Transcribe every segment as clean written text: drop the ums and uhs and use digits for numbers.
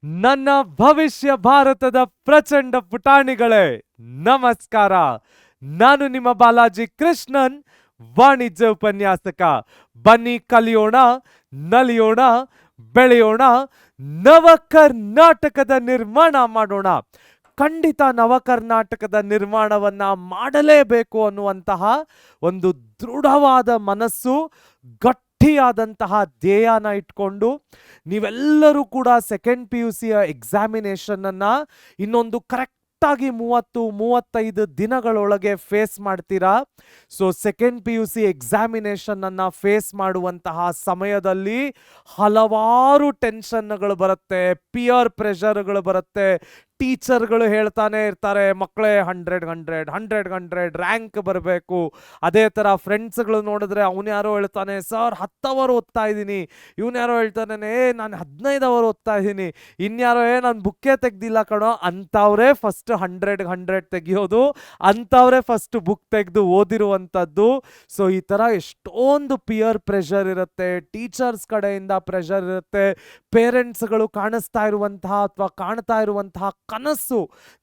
ನನ್ನ ಭವಿಷ್ಯ ಭಾರತದ ಪ್ರಚಂಡ ಪುಟಾಣಿಗಳೇ, ನಮಸ್ಕಾರ. ನಾನು ನಿಮ್ಮ ಬಾಲಾಜಿ ಕೃಷ್ಣನ್, ವಾಣಿಜ್ಯ ಉಪನ್ಯಾಸಕ. ಬನ್ನಿ ಕಲಿಯೋಣ, ನಲಿಯೋಣ, ಬೆಳೆಯೋಣ, ನವ ಕರ್ನಾಟಕದ ನಿರ್ಮಾಣ ಮಾಡೋಣ. ಖಂಡಿತ ನವ ಕರ್ನಾಟಕದ ನಿರ್ಮಾಣವನ್ನ ಮಾಡಲೇಬೇಕು ಅನ್ನುವಂತಹ ಒಂದು ದೃಢವಾದ ಮನಸ್ಸು, ಗಟ್ಟಿಯಾದಂತಹ ಧ್ಯೇಯನ ಇಟ್ಕೊಂಡು ನೀವೆಲ್ಲರೂ ಕೂಡ ಸೆಕೆಂಡ್ PUC ಎಕ್ಸಾಮಿನೇಷನ್ ಅನ್ನ ಇನ್ನೊಂದು ಕರೆಕ್ಟಾಗಿ 30-35 ದಿನಗಳೊಳಗೆ ಫೇಸ್ ಮಾಡ್ತೀರಾ. ಸೊ ಸೆಕೆಂಡ್ PUC ಎಕ್ಸಾಮಿನೇಷನ್ ಅನ್ನ ಫೇಸ್ ಮಾಡುವಂತಹ ಸಮಯದಲ್ಲಿ ಹಲವಾರು ಟೆನ್ಷನ್ಗಳು ಬರುತ್ತೆ, ಪಿಯರ್ ಪ್ರೆಷರ್ಗಳು ಬರುತ್ತೆ. ಟೀಚರ್ಗಳು ಹೇಳ್ತಾನೆ ಇರ್ತಾರೆ, ಮಕ್ಕಳೇ 100 ರ್ಯಾಂಕ್ ಬರಬೇಕು. ಅದೇ ಥರ ಫ್ರೆಂಡ್ಸ್ಗಳು ನೋಡಿದ್ರೆ ಅವನು ಯಾರೋ ಹೇಳ್ತಾನೆ, ಸರ್ 10 ಅವರ್ ಓದ್ತಾ ಇದ್ದೀನಿ. ಇವನು ಯಾರೋ ಹೇಳ್ತಾನೆ, ನಾನು 15 ಅವರ್ ಓದ್ತಾ ಇದ್ದೀನಿ. ಇನ್ಯಾರೋ ನಾನು ಬುಕ್ಕೇ ತೆಗ್ದಿಲ್ಲ ಕಣೋ. ಅಂಥವ್ರೆ ಫಸ್ಟ್ 100 ತೆಗಿಯೋದು, ಅಂಥವ್ರೆ ಫಸ್ಟ್ ಬುಕ್ ತೆಗೆದು ಓದಿರುವಂಥದ್ದು. ಸೊ ಈ ಥರ ಎಷ್ಟೊಂದು ಪಿಯರ್ ಪ್ರೆಷರ್ ಇರುತ್ತೆ, ಟೀಚರ್ಸ್ ಕಡೆಯಿಂದ ಪ್ರೆಷರ್ ಇರುತ್ತೆ, ಪೇರೆಂಟ್ಸ್ಗಳು ಕಾಣಿಸ್ತಾ ಇರುವಂತಹ ಅಥವಾ ಕಾಣ್ತಾ ಇರುವಂತಹ ಕನಸು,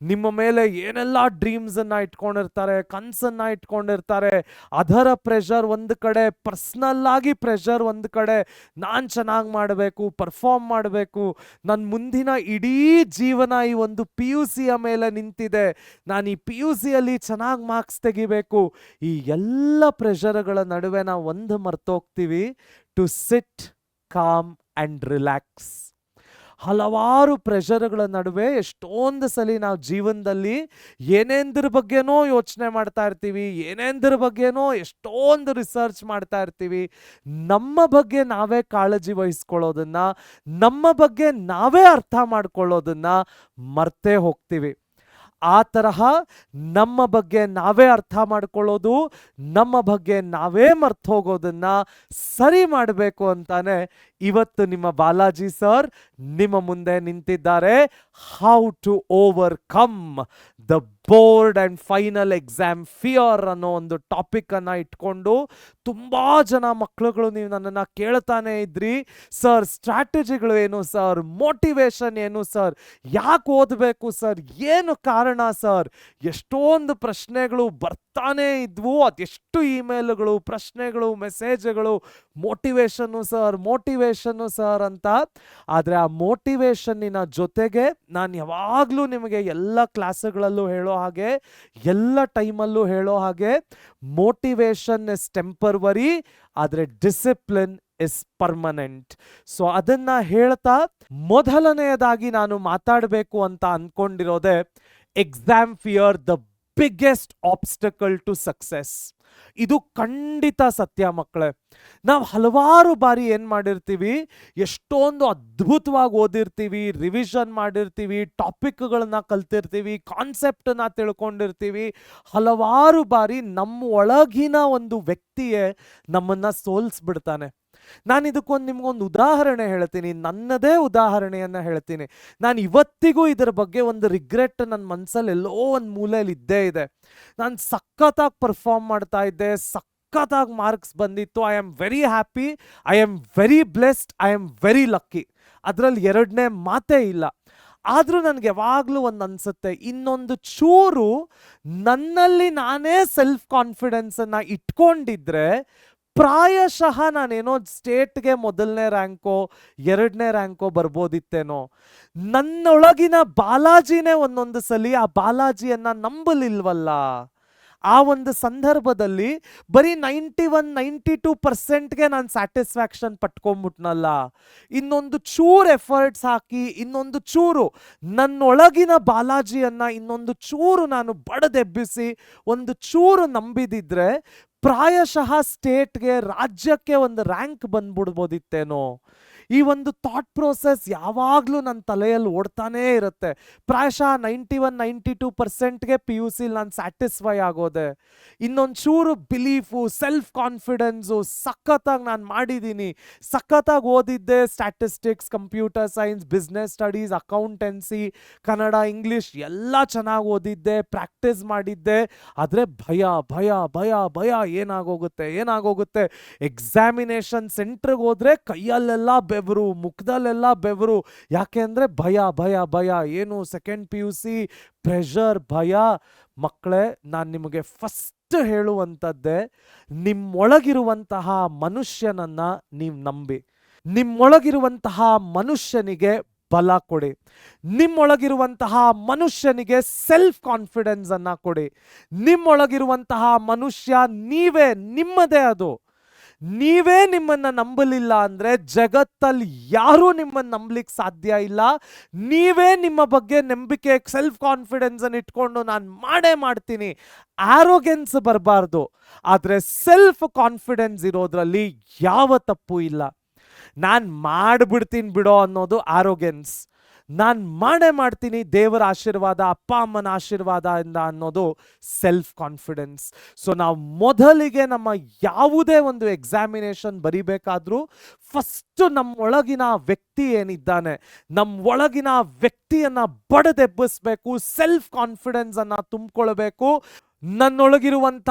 ನಿಮ್ಮ ಮೇಲೆ ಏನೆಲ್ಲ ಡ್ರೀಮ್ಸ್ ಅನ್ನ ಇಟ್ಕೊಂಡಿರ್ತಾರೆ, ಕನಸನ್ನ ಇಟ್ಕೊಂಡಿರ್ತಾರೆ, ಅದರ ಪ್ರೆಷರ್ ಒಂದು ಕಡೆ, ಪರ್ಸ್ನಲ್ ಆಗಿ ಪ್ರೆಷರ್ ಒಂದು ಕಡೆ. ನಾನು ಚೆನ್ನಾಗಿ ಮಾಡಬೇಕು, ಪರ್ಫಾರ್ಮ್ ಮಾಡಬೇಕು, ನನ್ನ ಮುಂದಿನ ಇಡೀ ಜೀವನ ಈ ಒಂದು PUCಯ ಮೇಲೆ ನಿಂತಿದೆ, ನಾನು ಈ PUCಯಲ್ಲಿ ಚೆನ್ನಾಗಿ ಮಾರ್ಕ್ಸ್ ತೆಗಿಬೇಕು. ಈ ಎಲ್ಲ ಪ್ರೆಷರ್ಗಳ ನಡುವೆ ನಾವು ಒಂದು ಮರ್ತೋಗ್ತೀವಿ, to sit calm and relax. ಹಲವಾರು ಪ್ರೆಷರ್ಗಳ ನಡುವೆ ಎಷ್ಟೊಂದು ಸಲ ನಾವು ಜೀವನದಲ್ಲಿ ಏನೇಂದ್ರ ಬಗ್ಗೆನೋ ಯೋಚನೆ ಮಾಡ್ತಾ ಇರ್ತೀವಿ, ಏನೇಂದ್ರ ಬಗ್ಗೆನೋ ಎಷ್ಟೊಂದು ರಿಸರ್ಚ್ ಮಾಡ್ತಾ ಇರ್ತೀವಿ. ನಮ್ಮ ಬಗ್ಗೆ ನಾವೇ ಕಾಳಜಿ ವಹಿಸ್ಕೊಳ್ಳೋದನ್ನ, ನಮ್ಮ ಬಗ್ಗೆ ನಾವೇ ಅರ್ಥ ಮಾಡ್ಕೊಳ್ಳೋದನ್ನ ಮರ್ತೇ ಹೋಗ್ತೀವಿ. ಆ ತರಹ ನಮ್ಮ ಬಗ್ಗೆ ನಾವೇ ಅರ್ಥ ಮಾಡ್ಕೊಳ್ಳೋದು, ನಮ್ಮ ಬಗ್ಗೆ ನಾವೇ ಮರ್ತು ಹೋಗೋದನ್ನ ಸರಿ ಮಾಡಬೇಕು ಅಂತಾನೆ ಇವತ್ತು ನಿಮ್ಮ ಬಾಲಾಜಿ ಸರ್ ನಿಮ್ಮ ಮುಂದೆ ನಿಂತಿದ್ದಾರೆ. How to overcome the board and final exam fear ಅನ್ನೋ ಒಂದು ಟಾಪಿಕ್ ಅನ್ನ ಇಟ್ಕೊಂಡು ತುಂಬಾ ಜನ ಮಕ್ಕಳುಗಳು ನೀವು ನನ್ನನ್ನು ಕೇಳ್ತಾನೆ ಇದ್ರಿ, ಸರ್ ಸ್ಟ್ರಾಟಜಿಗಳು ಏನು ಸರ್, ಮೋಟಿವೇಶನ್ ಏನು ಸರ್, ಯಾಕೆ ಓದಬೇಕು ಸರ್, ಏನು ಕಾರಣ ಸರ್, ಎಷ್ಟೊಂದು ಪ್ರಶ್ನೆಗಳು ಬರ್ತಾನೆ ಇದ್ವು. ಅದೆಷ್ಟು ಇಮೇಲ್ಗಳು, ಪ್ರಶ್ನೆಗಳು, ಮೆಸೇಜ್ಗಳು, ಮೋಟಿವೇಶನ್ನು ಸರ್ ಅಂತ. ಆದರೆ ಆ ಮೋಟಿವೇಶನ್ನಿನ ಜೊತೆಗೆ ನಾನು ಯಾವಾಗಲೂ ನಿಮಗೆ ಎಲ್ಲ ಕ್ಲಾಸ್ಗಳಲ್ಲೂ ಹೇಳೋ ಹಾಗೆ, ಎಲ್ಲ ಟೈಮಲ್ಲೂ ಹೇಳೋ ಹಾಗೆ, ಮೋಟಿವೇಶನ್ ಇಸ್ ಟೆಂಪರ್ವರಿ, ಆದರೆ ಡಿಸಿಪ್ಲಿನ್ ಇಸ್ ಪರ್ಮನೆಂಟ್. ಸೊ ಅದನ್ನ ಹೇಳ್ತಾ ಮೊದಲನೆಯದಾಗಿ ನಾನು ಮಾತಾಡಬೇಕು ಅಂತ ಅನ್ಕೊಂಡಿರೋದೆ, exam fear the biggest obstacle to success. ಇದು ಖಂಡಿತ ಸತ್ಯ ಮಕ್ಕಳೇ. ನಾವು ಹಲವಾರು ಬಾರಿ ಏನು ಮಾಡಿರ್ತೀವಿ, ಎಷ್ಟೊಂದು ಅದ್ಭುತವಾಗಿ ಓದಿರ್ತೀವಿ, ರಿವಿಷನ್ ಮಾಡಿರ್ತೀವಿ, ಟಾಪಿಕ್ಗಳನ್ನ ಕಲ್ತಿರ್ತೀವಿ, ಕಾನ್ಸೆಪ್ಟನ್ನ ತಿಳ್ಕೊಂಡಿರ್ತೀವಿ. ಹಲವಾರು ಬಾರಿ ನಮ್ಮ ಒಳಗಿನ ಒಂದು ವ್ಯಕ್ತಿಯೇ ನಮ್ಮನ್ನು ಸೋಲಿಸ್ಬಿಡ್ತಾನೆ. ನಾನು ಇದಕ್ಕೊಂದು ನಿಮ್ಗೊಂದು ಉದಾಹರಣೆ ಹೇಳ್ತೀನಿ, ನನ್ನದೇ ಉದಾಹರಣೆಯನ್ನು ಹೇಳ್ತೀನಿ. ನಾನು ಇವತ್ತಿಗೂ ಇದರ ಬಗ್ಗೆ ಒಂದು ರಿಗ್ರೆಟ್ ನನ್ನ ಮನಸ್ಸಲ್ಲಿ ಎಲ್ಲೋ ಒಂದು ಮೂಲೆಯಲ್ಲಿ ಇದ್ದೇ ಇದೆ. ನಾನು ಸಖತ್ತಾಗಿ ಪರ್ಫಾರ್ಮ್ ಮಾಡ್ತಾ ಇದ್ದೆ, ಸಖತ್ತಾಗಿ ಮಾರ್ಕ್ಸ್ ಬಂದಿತ್ತು. I am very happy, I am very blessed, I am very lucky. ಅದರಲ್ಲಿ ಎರಡನೇ ಮಾತೇ ಇಲ್ಲ. ಆದರೂ ನನಗೆ ಯಾವಾಗಲೂ ಒಂದು ಅನಿಸುತ್ತೆ, ಇನ್ನೊಂದು ಚೂರು ನನ್ನಲ್ಲಿ ನಾನೇ ಸೆಲ್ಫ್ ಕಾನ್ಫಿಡೆನ್ಸನ್ನು ಇಟ್ಕೊಂಡಿದ್ರೆ ಪ್ರಾಯಶಃ ನಾನೇನೋ ಸ್ಟೇಟ್ಗೆ 1ನೇ ರ್ಯಾಂಕೋ 2ನೇ ರ್ಯಾಂಕೋ ಬರ್ಬೋದಿತ್ತೇನೋ. ನನ್ನೊಳಗಿನ ಬಾಲಾಜಿನೇ ಒಂದೊಂದು ಸಲ ಆ ಬಾಲಾಜಿಯನ್ನು ನಂಬಲಿಲ್ವಲ್ಲ. ಆ ಒಂದು ಸಂದರ್ಭದಲ್ಲಿ ಬರೀ 91-92%ಗೆ ನಾನು ಸ್ಯಾಟಿಸ್ಫ್ಯಾಕ್ಷನ್ ಪಟ್ಕೊಂಡ್ಬಿಟ್ನಲ್ಲ. ಇನ್ನೊಂದು ಚೂರು ಎಫರ್ಟ್ಸ್ ಹಾಕಿ, ಇನ್ನೊಂದು ಚೂರು ನನ್ನೊಳಗಿನ ಬಾಲಾಜಿಯನ್ನು ಇನ್ನೊಂದು ಚೂರು ನಾನು ಬಡದೆಬ್ಬಿಸಿ, ಒಂದು ಚೂರು ನಂಬಿದಿದ್ರೆ ಪ್ರಾಯಶಃ ಸ್ಟೇಟ್ಗೆ, ರಾಜ್ಯಕ್ಕೆ ಒಂದು ರ್ಯಾಂಕ್ ಬಂದ್ಬಿಡ್ಬೋದಿತ್ತೇನೋ. ಈ ಒಂದು ಥಾಟ್ ಪ್ರೋಸೆಸ್ ಯಾವಾಗಲೂ ನನ್ನ ತಲೆಯಲ್ಲಿ ಓಡ್ತಾನೇ ಇರುತ್ತೆ. ಪ್ರಾಯಶಃ 91-92%ಗೆ PUC ನಾನು ಸ್ಯಾಟಿಸ್ಫೈ ಆಗೋದೆ. ಇನ್ನೊಂದು ಚೂರು ಬಿಲೀಫು, ಸೆಲ್ಫ್ ಕಾನ್ಫಿಡೆನ್ಸು, ಸಖತ್ತಾಗಿ ನಾನು ಮಾಡಿದ್ದೀನಿ, ಸಖತ್ತಾಗಿ ಓದಿದ್ದೆ, statistics, computer science, business studies, accountancy, Kannada, English ಎಲ್ಲ ಚೆನ್ನಾಗಿ ಓದಿದ್ದೆ, ಪ್ರಾಕ್ಟೀಸ್ ಮಾಡಿದ್ದೆ. ಆದರೆ ಭಯ ಭಯ ಭಯ ಭಯ ಏನಾಗೋಗುತ್ತೆ ಎಕ್ಸಾಮಿನೇಷನ್ ಸೆಂಟ್ರಿಗೆ ಹೋದರೆ ಕೈಯಲ್ಲೆಲ್ಲ ಬೆವರು, ಮುಖದಲ್ಲೆಲ್ಲ ಬೆವರು. ಯಾಕೆ ಅಂದರೆ ಭಯ ಭಯ ಭಯ. ಏನು ಸೆಕೆಂಡ್ PUC ಪ್ರೆಷರ್, ಭಯ. ಮಕ್ಕಳೇ, ನಾನು ನಿಮಗೆ ಫಸ್ಟ್ ಹೇಳುವಂಥದ್ದೇ, ನಿಮ್ಮೊಳಗಿರುವಂತಹ ಮನುಷ್ಯನನ್ನು ನೀವು ನಂಬಿ. ನಿಮ್ಮೊಳಗಿರುವಂತಹ ಮನುಷ್ಯನಿಗೆ ಬಲ ಕೊಡಿ. ನಿಮ್ಮೊಳಗಿರುವಂತಹ ಮನುಷ್ಯನಿಗೆ ಸೆಲ್ಫ್ ಕಾನ್ಫಿಡೆನ್ಸ್ ಅನ್ನ ಕೊಡಿ. ನಿಮ್ಮೊಳಗಿರುವಂತಹ ಮನುಷ್ಯ ನೀವೇ, ನಿಮ್ಮದೇ ಅದು. ನೀವೇ ನಿಮ್ಮನ್ನ ನಂಬಲಿಲ್ಲ ಅಂದ್ರೆ ಜಗತ್ತಲ್ಲಿ ಯಾರೂ ನಿಮ್ಮನ್ನು ನಂಬಲಿಕ್ಕೆ ಸಾಧ್ಯ ಇಲ್ಲ. ನೀವೇ ನಿಮ್ಮ ಬಗ್ಗೆ ನಂಬಿಕೆ, ಸೆಲ್ಫ್ ಕಾನ್ಫಿಡೆನ್ಸ್ ಅನ್ನು ಇಟ್ಕೊಂಡು ನಾನು ಮಾಡೇ ಮಾಡ್ತೀನಿ, ಆರೋಗೆನ್ಸ್ ಬರಬಾರ್ದು. ಆದರೆ ಸೆಲ್ಫ್ ಕಾನ್ಫಿಡೆನ್ಸ್ ಇರೋದ್ರಲ್ಲಿ ಯಾವ ತಪ್ಪು ಇಲ್ಲ. ನಾನು ಮಾಡಿಬಿಡ್ತೀನಿ ಬಿಡೋ ಅನ್ನೋದು ಆರೋಗೆನ್ಸ್. ನಾನು ಮಾಡೇ ಮಾಡ್ತೀನಿ ದೇವರ ಆಶೀರ್ವಾದ, ಅಪ್ಪ ಅಮ್ಮನ ಆಶೀರ್ವಾದದಿಂದ ಅನ್ನೋದು ಸೆಲ್ಫ್ ಕಾನ್ಫಿಡೆನ್ಸ್. ಸೊ ನಾವು ಮೊದಲಿಗೆ ನಮ್ಮ ಯಾವುದೇ ಒಂದು ಎಕ್ಸಾಮಿನೇಷನ್ ಬರಿಬೇಕಾದ್ರೂ ಫಸ್ಟ್ ನಮ್ಮೊಳಗಿನ ವ್ಯಕ್ತಿ ಏನಿದ್ದಾನೆ, ನಮ್ಮೊಳಗಿನ ವ್ಯಕ್ತಿಯನ್ನು ಬಡದೆಬ್ಬಿಸ್ಬೇಕು, ಸೆಲ್ಫ್ ಕಾನ್ಫಿಡೆನ್ಸ್ ಅನ್ನು ತುಂಬಿಕೊಳ್ಬೇಕು. ನನ್ನೊಳಗಿರುವಂಥ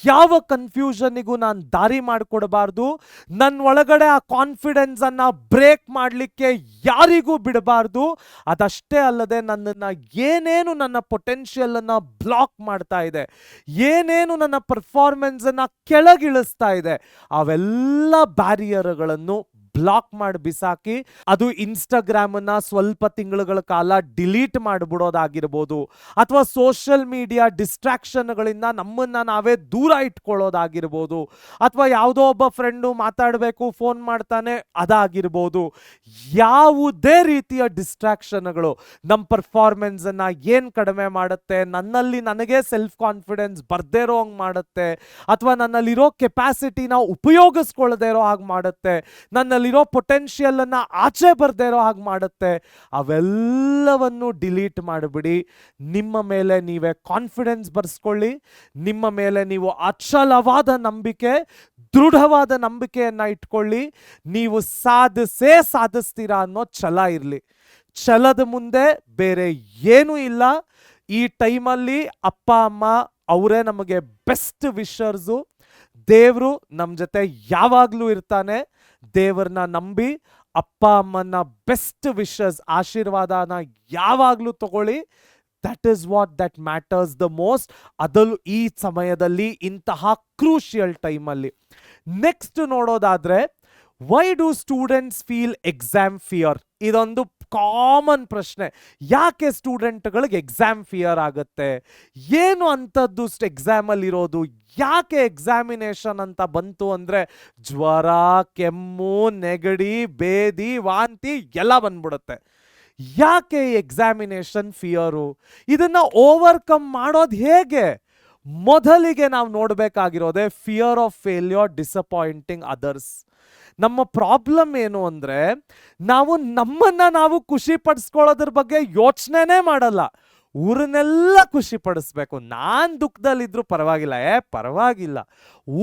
ಯಾವ ಕನ್ಫ್ಯೂಷನ್ನಿಗೂ ನಾನು ದಾರಿ ಮಾಡಿಕೊಡಬಾರ್ದು. ನನ್ನ ಒಳಗಡೆ ಆ ಕಾನ್ಫಿಡೆನ್ಸನ್ನು ಬ್ರೇಕ್ ಮಾಡಲಿಕ್ಕೆ ಯಾರಿಗೂ ಬಿಡಬಾರ್ದು. ಅದಷ್ಟೇ ಅಲ್ಲದೆ ನನ್ನನ್ನು ಏನೇನು ನನ್ನ ಪೊಟೆನ್ಷಿಯಲನ್ನು ಬ್ಲಾಕ್ ಮಾಡ್ತಾ ಇದೆ, ಏನೇನು ನನ್ನ ಪರ್ಫಾರ್ಮೆನ್ಸನ್ನು ಕೆಳಗಿಳಿಸ್ತಾ ಇದೆ, ಅವೆಲ್ಲ ಬ್ಯಾರಿಯರ್ಗಳನ್ನು ಬ್ಲಾಕ್ ಮಾಡಿ ಬಿಸಾಕಿ, ಅದು ಇನ್ಸ್ಟಾಗ್ರಾಮನ್ನು ಸ್ವಲ್ಪ ತಿಂಗಳುಗಳ ಕಾಲ ಡಿಲೀಟ್ ಮಾಡಿಬಿಡೋದಾಗಿರ್ಬೋದು, ಅಥವಾ ಸೋಷಿಯಲ್ ಮೀಡಿಯಾ ಡಿಸ್ಟ್ರಾಕ್ಷನ್ಗಳಿಂದ ನಮ್ಮನ್ನು ನಾವೇ ದೂರ ಇಟ್ಕೊಳ್ಳೋದಾಗಿರ್ಬೋದು, ಅಥವಾ ಯಾವುದೋ ಒಬ್ಬ ಫ್ರೆಂಡು ಮಾತಾಡಬೇಕು ಫೋನ್ ಮಾಡ್ತಾನೆ ಅದಾಗಿರ್ಬೋದು. ಯಾವುದೇ ರೀತಿಯ ಡಿಸ್ಟ್ರಾಕ್ಷನ್ಗಳು ನಮ್ಮ ಪರ್ಫಾರ್ಮೆನ್ಸನ್ನು ಏನು ಕಡಿಮೆ ಮಾಡುತ್ತೆ, ನನ್ನಲ್ಲಿ ನನಗೆ ಸೆಲ್ಫ್ ಕಾನ್ಫಿಡೆನ್ಸ್ ಬರ್ದೇ ಇರೋ ಹಂಗೆ ಮಾಡುತ್ತೆ, ಅಥವಾ ನನ್ನಲ್ಲಿರೋ ಕೆಪಾಸಿಟಿನ ಉಪಯೋಗಿಸ್ಕೊಳ್ಳದೇ ಇರೋ ಹಾಗೆ ಮಾಡುತ್ತೆ, ನನ್ನಲ್ಲಿ ಪೊಟೆನ್ಷಿಯಲ್ ಅನ್ನ ಆಚೆ ಬರ್ದೇ ಇರೋ ಹಾಗೆ ಮಾಡುತ್ತೆ, ಅವೆಲ್ಲವನ್ನು ಡಿಲೀಟ್ ಮಾಡಿಬಿಡಿ. ನಿಮ್ಮ ಮೇಲೆ ನೀವೇ ಕಾನ್ಫಿಡೆನ್ಸ್ ಬರ್ಸ್ಕೊಳ್ಳಿ. ನಿಮ್ಮ ಮೇಲೆ ನೀವು ಅಚಲವಾದ ನಂಬಿಕೆ, ದೃಢವಾದ ನಂಬಿಕೆಯನ್ನ ಇಟ್ಕೊಳ್ಳಿ. ನೀವು ಸಾಧಿಸ್ತೀರಾ ಅನ್ನೋ ಛಲ ಇರಲಿ. ಛಲದ ಮುಂದೆ ಬೇರೆ ಏನೂ ಇಲ್ಲ. ಈ ಟೈಮಲ್ಲಿ ಅಪ್ಪ ಅಮ್ಮ ಅವರೇ ನಮಗೆ ಬೆಸ್ಟ್ ವಿಷರ್ಸು. ದೇವರು ನಮ್ಮ ಜೊತೆ ಯಾವಾಗಲೂ ಇರ್ತಾನೆ. ದೇವರನ್ನ ನಂಬಿ ಅಪ್ಪ ಅಮ್ಮನ ಬೆಸ್ಟ್ ವಿಶಸ್, ಆಶೀರ್ವಾದನ ಯಾವಾಗಲೂ ತಗೊಳ್ಳಿ. That is what that matters the most. ಅದಲ್ಲೂ ಈ ಸಮಯದಲ್ಲಿ, ಇಂತಹ ಕ್ರೂಷಿಯಲ್ ಟೈಮಲ್ಲಿ. ನೆಕ್ಸ್ಟ್ ನೋಡೋದಾದ್ರೆ, why do students feel exam fear? ಇದೊಂದು ಕಾಮನ್ ಪ್ರಶ್ನೆ. ಯಾಕೆ ಸ್ಟೂಡೆಂಟ್ಗಳಿಗೆ ಎಕ್ಸಾಮ್ ಫಿಯರ್ ಆಗುತ್ತೆ? ಏನು ಅಂಥದ್ದು ಎಕ್ಸಾಮಲ್ಲಿ ಇರೋದು? ಯಾಕೆ ಎಕ್ಸಾಮಿನೇಷನ್ ಅಂತ ಬಂತು ಅಂದರೆ ಜ್ವರ, ಕೆಮ್ಮು, ನೆಗಡಿ, ಬೇದಿ, ವಾಂತಿ ಎಲ್ಲ ಬಂದ್ಬಿಡುತ್ತೆ. ಯಾಕೆ ಎಕ್ಸಾಮಿನೇಷನ್ ಫಿಯರು? ಇದನ್ನು ಓವರ್ಕಮ್ ಮಾಡೋದು ಹೇಗೆ? ಮೊದಲಿಗೆ ನಾವು ನೋಡಬೇಕಾಗಿರೋದೇ fear of failure, disappointing others. ನಮ್ಮ ಪ್ರಾಬ್ಲಮ್ ಏನು ಅಂದರೆ, ನಾವು ನಮ್ಮನ್ನು ನಾವು ಖುಷಿ ಪಡಿಸ್ಕೊಳ್ಳೋದ್ರ ಬಗ್ಗೆ ಯೋಚನೆನೇ ಮಾಡಲ್ಲ. ಊರನ್ನೆಲ್ಲ ಖುಷಿ ಪಡಿಸ್ಬೇಕು. ನಾನು ದುಃಖದಲ್ಲಿದ್ರೂ ಪರವಾಗಿಲ್ಲ, ಪರವಾಗಿಲ್ಲ,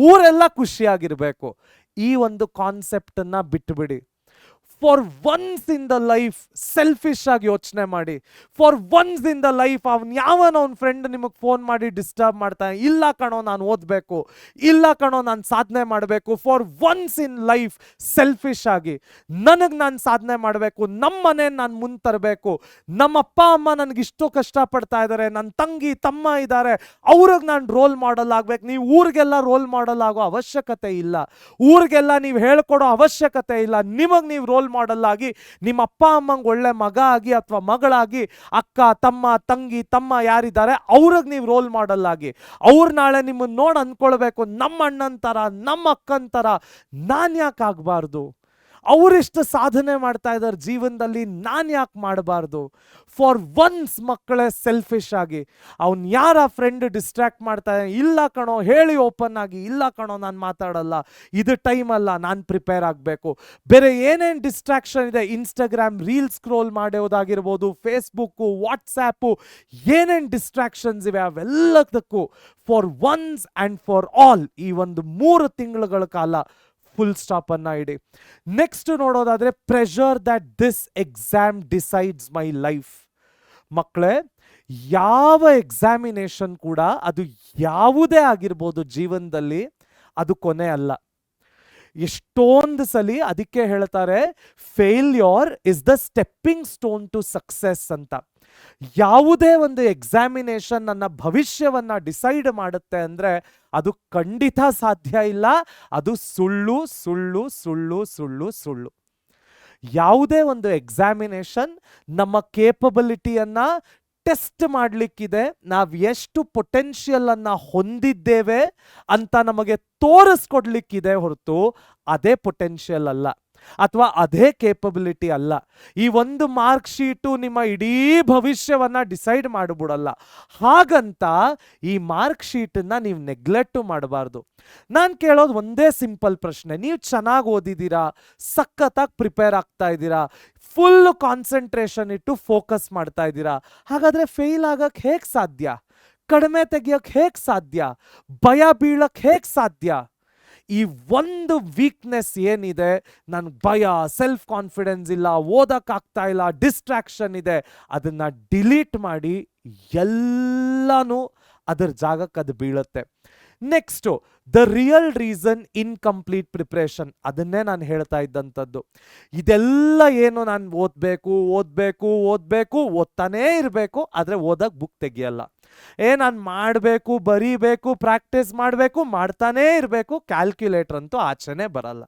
ಊರೆಲ್ಲ ಖುಷಿಯಾಗಿರ್ಬೇಕು. ಈ ಒಂದು ಕಾನ್ಸೆಪ್ಟನ್ನು ಬಿಟ್ಟುಬಿಡಿ. For once in the life selfish ಆಗಿ ಯೋಚನೆ ಮಾಡಿ. For once in the life ಅವನ ಫ್ರೆಂಡ್ ನಿಮಗೆ ಫೋನ್ ಮಾಡಿ ಡಿಸ್ಟರ್ಬ್ ಮಾಡ್ತಾನೆ, ಇಲ್ಲ ಕಣೋ ನಾನು ಓದಬೇಕು, ಇಲ್ಲ ಕಣೋ ನಾನು ಸಾಧನೆ ಮಾಡಬೇಕು. For once in life selfish ಆಗಿ ನನಗೆ ನಾನು ಸಾಧನೆ ಮಾಡಬೇಕು, ನಮ್ಮ ಮನೆ ನಾನು ಮುಂದೆ ತರಬೇಕು, ನಮ್ಮ ಅಪ್ಪ ಅಮ್ಮ ನನಗಿಷ್ಟು ಕಷ್ಟಪಡ್ತಾ ಇದ್ದಾರೆ, ನನ್ನ ತಂಗಿ ತಮ್ಮ ಇದ್ದಾರೆ, ಅವ್ರಿಗೆ ನಾನು ರೋಲ್ ಮಾಡಲ್ ಆಗ್ಬೇಕು. ನೀವು ಊರಿಗೆಲ್ಲ ರೋಲ್ ಮಾಡಲ್ ಆಗೋ ಅವಶ್ಯಕತೆ ಇಲ್ಲ. ಊರಿಗೆಲ್ಲ ನೀವು ಹೇಳ್ಕೊಡೋ ಅವಶ್ಯಕತೆ ಇಲ್ಲ. ನಿಮಗೆ ನೀವು ರೋಲ್ ಮಾಡಲ್ ಆಗಿ, ನಿಮ್ಮ ಅಪ್ಪ ಅಮ್ಮಂಗೆ ಒಳ್ಳೆ ಮಗ ಆಗಿ ಅಥವಾ ಮಗಳಾಗಿ, ಅಕ್ಕ ತಮ್ಮ ತಂಗಿ ತಮ್ಮ ಯಾರಿದ್ದಾರೆ ಅವ್ರಿಗೆ ನೀವು ರೋಲ್ ಮಾಡಲ್ ಆಗಿ, ಅವ್ರು ನಾಳೆ ನಿಮ್ಮನ್ನು ನೋಡಿ ಅಂದ್ಕೊಳ್ಬೇಕು, ನಮ್ಮ ಅಣ್ಣನ ಥರ ನಮ್ಮ ಅಕ್ಕನ ಥರ ನಾನು ಯಾಕೆ ಆಗಬಾರ್ದು? ಅವರಿಷ್ಟು ಸಾಧನೆ ಮಾಡ್ತಾ ಇದ್ದಾರೆ ಜೀವನದಲ್ಲಿ, ನಾನು ಯಾಕೆ ಮಾಡಬಾರ್ದು? ಫಾರ್ ಒನ್ಸ್ ಮಕ್ಕಳೇ ಸೆಲ್ಫಿಶ್ ಆಗಿ, ಅವ್ನು ಯಾರ ಫ್ರೆಂಡ್ ಡಿಸ್ಟ್ರಾಕ್ಟ್ ಮಾಡ್ತಾ ಇದ್ದಾನೆ, ಇಲ್ಲ ಕಣೋ ಹೇಳಿ ಓಪನ್ ಆಗಿ, ಇಲ್ಲ ಕಣೋ ನಾನು ಮಾತಾಡಲ್ಲ, ಇದು ಟೈಮ್ ಅಲ್ಲ, ನಾನು ಪ್ರಿಪೇರ್ ಆಗಬೇಕು. ಬೇರೆ ಏನೇನು ಡಿಸ್ಟ್ರಾಕ್ಷನ್ ಇದೆ, ಇನ್ಸ್ಟಾಗ್ರಾಮ್ ರೀಲ್ಸ್ ಸ್ಕ್ರೋಲ್ ಮಾಡೋದಾಗಿರ್ಬೋದು, ಫೇಸ್ಬುಕ್ಕು, ವಾಟ್ಸ್ಯಾಪು, ಏನೇನು ಡಿಸ್ಟ್ರಾಕ್ಷನ್ಸ್ ಇವೆ ಅವೆಲ್ಲದಕ್ಕೂ for once and for all ಈ ಒಂದು 3 ತಿಂಗಳುಗಳ ಕಾಲ ಫುಲ್ ಸ್ಟಾಪ್ ಅನ್ನ ಇಡಿ. ನೆಕ್ಸ್ಟ್ ನೋಡೋದಾದ್ರೆ, pressure that this exam decides my life. ಮಕ್ಕಳೇ, ಯಾವ ಎಕ್ಸಾಮಿನೇಷನ್ ಕೂಡ ಅದು ಯಾವುದೇ ಆಗಿರ್ಬೋದು ಜೀವನದಲ್ಲಿ, ಅದು ಕೊನೆ ಅಲ್ಲ. ಎಷ್ಟೊಂದು ಸಲಿ ಅದಕ್ಕೆ ಹೇಳ್ತಾರೆ failure is the stepping stone to success ಅಂತ. ಯಾವುದೇ ಒಂದು ಎಕ್ಸಾಮಿನೇಷನ್ ನನ್ನ ಭವಿಷ್ಯವನ್ನ ಡಿಸೈಡ್ ಮಾಡುತ್ತೆ ಅಂದ್ರೆ ಅದು ಖಂಡಿತ ಸಾಧ್ಯ ಇಲ್ಲ. ಅದು ಸುಳ್ಳು ಸುಳ್ಳು ಸುಳ್ಳು ಸುಳ್ಳು ಸುಳ್ಳು. ಯಾವುದೇ ಒಂದು ಎಕ್ಸಾಮಿನೇಷನ್ ನಮ್ಮ ಕೇಪಬಿಲಿಟಿಯನ್ನ ಟೆಸ್ಟ್ ಮಾಡಲಿಕ್ಕಿದೆ, ನಾವು ಎಷ್ಟು ಪೊಟೆನ್ಷಿಯಲ್ ಅನ್ನ ಹೊಂದಿದ್ದೇವೆ ಅಂತ ನಮಗೆ ತೋರಿಸ್ಕೊಡ್ಲಿಕ್ಕಿದೆ ಹೊರತು ಅದೇ ಪೊಟೆನ್ಷಿಯಲ್ ಅಲ್ಲ, ಅಥವಾ ಅದೇ ಕೇಪಬಿಲಿಟಿ ಅಲ್ಲ. ಈ ಒಂದು ಮಾರ್ಕ್ ಶೀಟು ನಿಮ್ಮ ಇಡೀ ಭವಿಷ್ಯವನ್ನ ಡಿಸೈಡ್ ಮಾಡಿಬಿಡಲ್ಲ. ಹಾಗಂತ ಈ ಮಾರ್ಕ್ ಶೀಟನ್ನ ನೀವು ನೆಗ್ಲೆಕ್ಟು ಮಾಡಬಾರ್ದು. ನಾನು ಕೇಳೋದು ಒಂದೇ ಸಿಂಪಲ್ ಪ್ರಶ್ನೆ, ನೀವು ಚೆನ್ನಾಗಿ ಓದಿದ್ದೀರಾ, ಸಖತ್ತಾಗಿ ಪ್ರಿಪೇರ್ ಆಗ್ತಾ ಇದ್ದೀರಾ, ಫುಲ್ ಕಾನ್ಸಂಟ್ರೇಷನ್ ಇಟ್ಟು ಫೋಕಸ್ ಮಾಡ್ತಾ ಇದ್ದೀರಾ, ಹಾಗಾದ್ರೆ ಫೇಲ್ ಆಗಕ್ಕೆ ಹೇಗೆ ಸಾಧ್ಯ? ಕಡಿಮೆ ತೆಗಿಯಕ್ಕೆ ಹೇಗೆ ಸಾಧ್ಯ? ಭಯ ಬೀಳಕ್ಕೆ ಹೇಗೆ ಸಾಧ್ಯ? ಈ ಒಂದು ವೀಕ್ನೆಸ್ ಏನಿದೆ, ನನ್ಗೆ ಭಯ, ಸೆಲ್ಫ್ ಕಾನ್ಫಿಡೆನ್ಸ್ ಇಲ್ಲ, ಓದಕ್ಕಾಗ್ತಾ ಇಲ್ಲ, ಡಿಸ್ಟ್ರಾಕ್ಷನ್ ಇದೆ, ಅದನ್ನ ಡಿಲೀಟ್ ಮಾಡಿ ಎಲ್ಲಾನು ಅದರ ಜಾಗಕ್ಕೆ ಅದು ಬೀಳುತ್ತೆ. Next the real reason incomplete preparation, ಅದನ್ನೇ ನಾನು ಹೇಳ್ತಾ ಇದ್ದಂಥದ್ದು. ಇದೆಲ್ಲ ಏನು ನಾನು ಓದಬೇಕು ಓದಬೇಕು ಓದಬೇಕು ಓದ್ತಾನೇ ಇರಬೇಕು, ಆದರೆ ಓದಕ್ಕೆ ಬುಕ್ ತೆಗಿಯಲ್ಲ. ನಾನು ಮಾಡಬೇಕು, ಬರೀಬೇಕು, ಪ್ರಾಕ್ಟೀಸ್ ಮಾಡಬೇಕು, ಮಾಡ್ತಾನೇ ಇರಬೇಕು, ಕ್ಯಾಲ್ಕ್ಯುಲೇಟರ್ ಅಂತೂ ಆಚೆನೇ ಬರಲ್ಲ.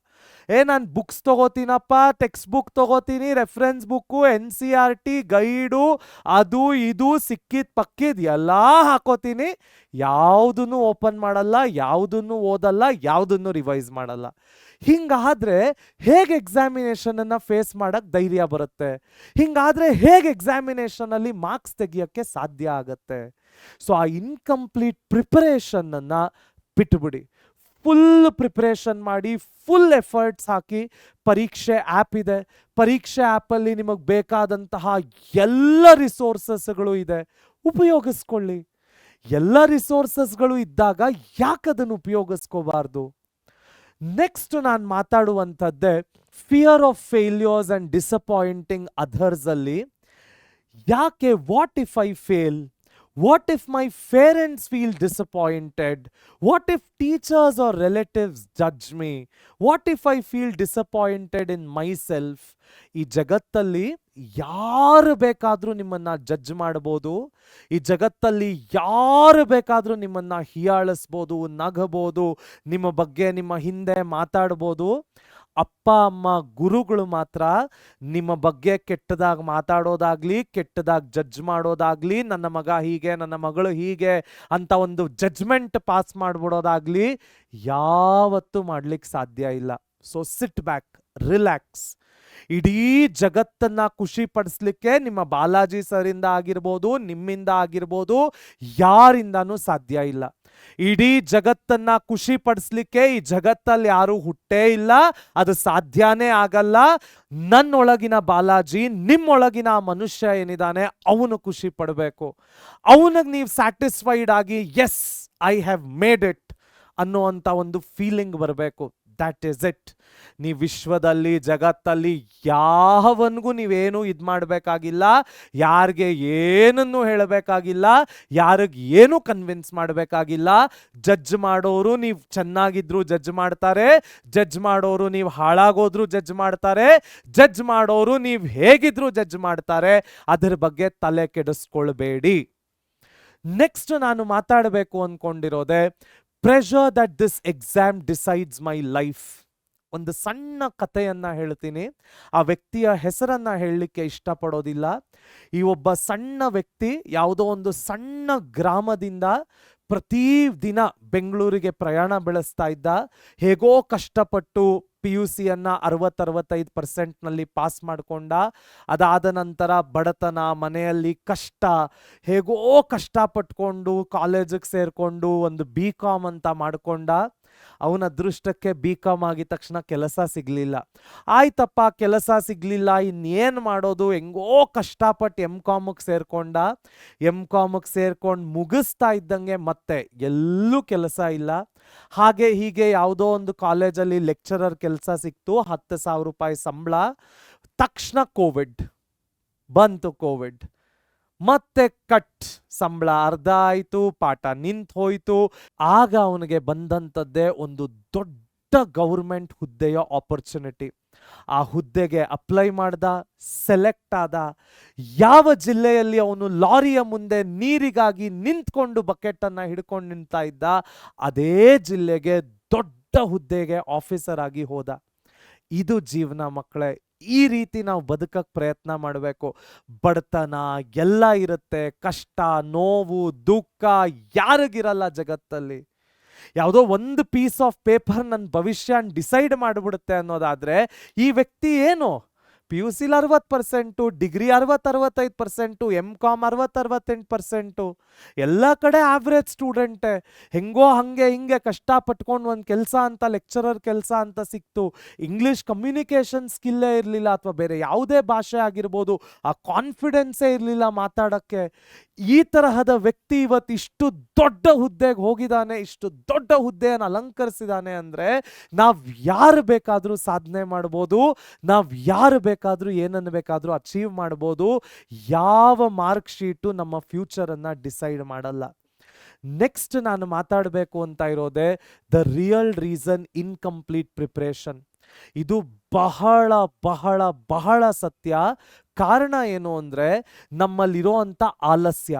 ನಾನು ಬುಕ್ಸ್ ತಗೋತೀನಪ್ಪ, ಟೆಕ್ಸ್ಟ್ ಬುಕ್ ತಗೋತೀನಿ, ರೆಫರೆನ್ಸ್ ಬುಕ್ಕು, NCERT ಗೈಡು, ಅದು ಇದು ಸಿಕ್ಕಿದ್ ಪಕ್ಕಿದ್ ಎಲ್ಲ ಹಾಕೋತೀನಿ, ಯಾವುದನ್ನು ಓಪನ್ ಮಾಡಲ್ಲ, ಯಾವುದನ್ನು ಓದಲ್ಲ, ಯಾವುದನ್ನು ರಿವೈಸ್ ಮಾಡಲ್ಲ. ಹಿಂಗಾದ್ರೆ ಹೇಗೆ ಎಕ್ಸಾಮಿನೇಷನ್ ಅನ್ನ ಫೇಸ್ ಮಾಡಕ್ ಧೈರ್ಯ ಬರುತ್ತೆ? ಹಿಂಗಾದ್ರೆ ಹೇಗೆ ಎಕ್ಸಾಮಿನೇಷನ್ ಅಲ್ಲಿ ಮಾರ್ಕ್ಸ್ ತೆಗಿಯಕ್ಕೆ ಸಾಧ್ಯ ಆಗತ್ತೆ? ಸೊ ಆ ಇನ್ಕಂಪ್ಲೀಟ್ ಪ್ರಿಪರೇಷನ್ ಅನ್ನ ಬಿಟ್ಬಿಡಿ. ಫುಲ್ ಪ್ರಿಪರೇಷನ್ ಮಾಡಿ, ಫುಲ್ ಎಫರ್ಟ್ಸ್ ಹಾಕಿ. ಪರೀಕ್ಷೆ ಆ್ಯಪ್ ಇದೆ, ಪರೀಕ್ಷೆ ಆ್ಯಪಲ್ಲಿ ನಿಮಗೆ ಬೇಕಾದಂತಹ ಎಲ್ಲ ರಿಸೋರ್ಸಸ್ಗಳು ಇದೆ, ಉಪಯೋಗಿಸ್ಕೊಳ್ಳಿ. ಎಲ್ಲ ರಿಸೋರ್ಸಸ್ಗಳು ಇದ್ದಾಗ ಯಾಕೆ ಅದನ್ನು ಉಪಯೋಗಿಸ್ಕೋಬಾರ್ದು? ನೆಕ್ಸ್ಟ್ ನಾನು ಮಾತಾಡುವಂಥದ್ದೇ fear of failures and disappointing others ಅಲ್ಲಿ. ಯಾಕೆ what if I fail? What if my parents feel disappointed? What if teachers or relatives judge me? What if I feel disappointed in myself? ಈ ಜಗತ್ತಲ್ಲಿ ಯಾರು ಬೇಕಾದರೂ ನಿಮ್ಮನ್ನ judge ಮಾಡಬಹುದು. ಈ ಜಗತ್ತಲ್ಲಿ ಯಾರು ಬೇಕಾದರೂ ನಿಮ್ಮನ್ನ ಹೀಯಾಳಿಸ್ಬೋದು, ನಗಬಹುದು, ನಿಮ್ಮ ಬಗ್ಗೆ ನಿಮ್ಮ ಹಿಂದೆ ಮಾತಾಡ್ಬೋದು. ಅಪ್ಪ ಅಮ್ಮ ಗುರುಗಳು ಮಾತ್ರ ನಿಮ್ಮ ಬಗ್ಗೆ ಕೆಟ್ಟದಾಗಿ ಮಾತಾಡೋದಾಗ್ಲಿ, ಕೆಟ್ಟದಾಗಿ ಜಡ್ಜ್ ಮಾಡೋದಾಗ್ಲಿ, ನನ್ನ ಮಗ ಹೀಗೆ, ನನ್ನ ಮಗಳು ಹೀಗೆ ಅಂತ ಒಂದು ಜಡ್ಜ್ಮೆಂಟ್ ಪಾಸ್ ಮಾಡ್ಬಿಡೋದಾಗ್ಲಿ ಯಾವತ್ತೂ ಮಾಡ್ಲಿಕ್ಕೆ ಸಾಧ್ಯ ಇಲ್ಲ. So sit back, relax. ಇಡೀ ಜಗತ್ತನ್ನ ಖುಷಿ ಪಡಿಸ್ಲಿಕ್ಕೆ ನಿಮ್ಮ ಬಾಲಾಜಿ ಸರಿಂದ ಆಗಿರ್ಬೋದು, ನಿಮ್ಮಿಂದ ಆಗಿರ್ಬೋದು, ಯಾರಿಂದಾನೂ ಸಾಧ್ಯ ಇಲ್ಲ. ಇಡೀ ಜಗತ್ತನ್ನ ಖುಷಿ ಪಡಿಸ್ಲಿಕ್ಕೆ ಈ ಜಗತ್ತಲ್ಲಿ ಯಾರು ಹುಟ್ಟೇ ಇಲ್ಲ, ಅದು ಸಾಧ್ಯನೇ ಆಗಲ್ಲ. ನನ್ನೊಳಗಿನ ಬಾಲಾಜಿ, ನಿಮ್ಮೊಳಗಿನ ಮನುಷ್ಯ ಏನಿದ್ದಾನೆ ಅವನು ಖುಷಿ ಪಡಬೇಕು. ಅವನಿಗೆ ನೀವು ಸ್ಯಾಟಿಸ್ಫೈಡ್ ಆಗಿ yes I have made it ಅನ್ನುವಂಥ ಒಂದು ಫೀಲಿಂಗ್ ಬರಬೇಕು. That is it. ನೀವು ವಿಶ್ವದಲ್ಲಿ, ಜಗತ್ತಲ್ಲಿ ಯಾವನಿಗೂ ನೀವೇನು ಇದು ಮಾಡಬೇಕಾಗಿಲ್ಲ, ಯಾರಿಗೆ ಏನನ್ನು ಹೇಳಬೇಕಾಗಿಲ್ಲ, ಯಾರಿಗೆ ಏನು ಕನ್ವಿನ್ಸ್ ಮಾಡಬೇಕಾಗಿಲ್ಲ. ಜಡ್ಜ್ ಮಾಡೋರು ನೀವು ಚೆನ್ನಾಗಿದ್ರು ಜಡ್ಜ್ ಮಾಡ್ತಾರೆ, ಜಡ್ಜ್ ಮಾಡೋರು ನೀವು ಹಾಳಾಗೋದ್ರು ಜಡ್ಜ್ ಮಾಡ್ತಾರೆ, ಜಡ್ಜ್ ಮಾಡೋರು ನೀವು ಹೇಗಿದ್ರು ಜಡ್ಜ್ ಮಾಡ್ತಾರೆ. ಅದರ ಬಗ್ಗೆ ತಲೆ ಕೆಡಿಸ್ಕೊಳ್ಬೇಡಿ. ನೆಕ್ಸ್ಟ್ ನಾನು ಮಾತಾಡಬೇಕು ಅಂದ್ಕೊಂಡಿರೋದೆ pressure that this exam decides my life. ಒಂದು ಸಣ್ಣ ಕಥೆಯನ್ನ ಹೇಳ್ತೀನಿ. ಆ ವ್ಯಕ್ತಿಯ ಹೆಸರನ್ನ ಹೇಳಲಿಕ್ಕೆ ಇಷ್ಟಪಡೋದಿಲ್ಲ. ಈ ಒಬ್ಬ ಸಣ್ಣ ವ್ಯಕ್ತಿ ಯಾವುದೋ ಒಂದು ಸಣ್ಣ ಗ್ರಾಮದಿಂದ ಪ್ರತಿ ದಿನ ಬೆಂಗಳೂರಿಗೆ ಪ್ರಯಾಣ ಬೆಳೆಸ್ತಾ ಇದ್ದ. ಹೇಗೋ ಕಷ್ಟಪಟ್ಟು PUCಯನ್ನ 60-65% ಪಾಸ್ ಮಾಡಿಕೊಂಡ. ಅದಾದ ನಂತರ ಬಡತನ, ಮನೆಯಲ್ಲಿ ಕಷ್ಟ, ಹೇಗೋ ಕಷ್ಟಪಟ್ಕೊಂಡು ಕಾಲೇಜಿಗೆ ಸೇರಿಕೊಂಡು ಒಂದು BCom ಅಂತ ಮಾಡಿಕೊಂಡ. ಅವನ ಅದೃಷ್ಟಕ್ಕೆ BCom ಆಗಿದ ತಕ್ಷಣ ಕೆಲಸ ಸಿಗಲಿಲ್ಲ. ಆಯ್ತಪ್ಪ, ಕೆಲಸ ಸಿಗಲಿಲ್ಲ, ಇನ್ನೇನು ಮಾಡೋದು, ಹೆಂಗೋ ಕಷ್ಟಪಟ್ಟು MComಗೆ ಸೇರ್ಕೊಂಡ. MComಗೆ ಸೇರ್ಕೊಂಡು ಮುಗಿಸ್ತಾ ಇದ್ದಂಗೆ ಮತ್ತೆ ಎಲ್ಲೂ ಕೆಲಸ ಇಲ್ಲ. ಹಾಗೆ ಹೀಗೆ ಯಾವುದೋ ಒಂದು ಕಾಲೇಜಲ್ಲಿ ಲೆಕ್ಚರರ್ ಕೆಲಸ ಸಿಕ್ತು, 10,000 ರೂಪಾಯಿ ಸಂಬಳ. ತಕ್ಷಣ ಕೋವಿಡ್ ಬಂತು. ಕೋವಿಡ್ ಮತ್ತೆ ಕಟ್, ಸಂಬಳ ಅರ್ಧ ಆಯಿತು, ಪಾಠ ನಿಂತು ಹೋಯಿತು. ಆಗ ಅವನಿಗೆ ಬಂದಂಥದ್ದೇ ಒಂದು ದೊಡ್ಡ ಗೌರ್ಮೆಂಟ್ ಹುದ್ದೆಯ ಆಪರ್ಚುನಿಟಿ. ಆ ಹುದ್ದೆಗೆ ಅಪ್ಲೈ ಮಾಡ್ದ, ಸೆಲೆಕ್ಟ್ ಆದ. ಯಾವ ಜಿಲ್ಲೆಯಲ್ಲಿ ಅವನು ಲಾರಿಯ ಮುಂದೆ ನೀರಿಗಾಗಿ ನಿಂತ್ಕೊಂಡು ಬಕೆಟನ್ನು ಹಿಡ್ಕೊಂಡು ನಿಂತಾ ಇದ್ದ, ಅದೇ ಜಿಲ್ಲೆಗೆ ದೊಡ್ಡ ಹುದ್ದೆಗೆ ಆಫೀಸರ್ ಆಗಿ ಹೋದ. ಇದು ಜೀವನ ಮಕ್ಕಳೇ. ಈ ರೀತಿ ನಾವು ಬದುಕಕ್ಕೆ ಪ್ರಯತ್ನ ಮಾಡಬೇಕು. ಬಡತನ ಎಲ್ಲ ಇರುತ್ತೆ, ಕಷ್ಟ, ನೋವು, ದುಃಖ ಯಾರಿಗಿರಲ್ಲ ಜಗತ್ತಲ್ಲಿ. ಯಾವುದೋ ಒಂದು ಪೀಸ್ ಆಫ್ ಪೇಪರ್ ನನ್ನ ಭವಿಷ್ಯ ಡಿಸೈಡ್ ಮಾಡಿಬಿಡುತ್ತೆ ಅನ್ನೋದಾದರೆ, ಈ ವ್ಯಕ್ತಿ ಏನು PUCಲಿ 60%, ಡಿಗ್ರಿ 60-65%, MCOM 60-68%, ಎಲ್ಲ ಕಡೆ ಆವ್ರೇಜ್ ಸ್ಟೂಡೆಂಟೇ. ಹೆಂಗೋ ಹಿಂಗೆ ಕಷ್ಟಪಟ್ಕೊಂಡು ಒಂದು ಕೆಲಸ ಅಂತ, ಲೆಕ್ಚರರ್ ಕೆಲಸ ಅಂತ ಸಿಕ್ತು. ಇಂಗ್ಲೀಷ್ ಕಮ್ಯುನಿಕೇಷನ್ ಸ್ಕಿಲ್ಲೇ ಇರಲಿಲ್ಲ, ಅಥವಾ ಬೇರೆ ಯಾವುದೇ ಭಾಷೆ ಆಗಿರ್ಬೋದು, ಆ ಕಾನ್ಫಿಡೆನ್ಸೇ ಇರಲಿಲ್ಲ ಮಾತಾಡೋಕ್ಕೆ. ಈ ತರಹದ ವ್ಯಕ್ತಿ ಇವತ್ತು ಇಷ್ಟು ದೊಡ್ಡ ಹುದ್ದೆಗೆ ಹೋಗಿದ್ದಾನೆ, ಇಷ್ಟು ದೊಡ್ಡ ಹುದ್ದೆಯನ್ನು ಅಲಂಕರಿಸಿದ್ದಾನೆ ಅಂದರೆ, ನಾವು ಯಾರು ಬೇಕಾದರೂ ಸಾಧನೆ ಮಾಡ್ಬೋದು, ನಾವು ಯಾರು ಬೇಕಾದರೂ ಏನನ್ನು ಬೇಕಾದರೂ ಅಚೀವ್ ಮಾಡ್ಬೋದು. ಯಾವ ಮಾರ್ಕ್ ಶೀಟು ನಮ್ಮ ಫ್ಯೂಚರನ್ನು ಡಿಸೈಡ್ ಮಾಡಲ್ಲ. ನೆಕ್ಸ್ಟ್ ನಾನು ಮಾತಾಡಬೇಕು ಅಂತ ಇರೋದೇ the real reason incomplete preparation. ಇದು ಬಹಳ ಬಹಳ ಬಹಳ ಸತ್ಯ. ಕಾರಣ ಏನು ಅಂದರೆ, ನಮ್ಮಲ್ಲಿರೋ ಅಂಥ ಆಲಸ್ಯ,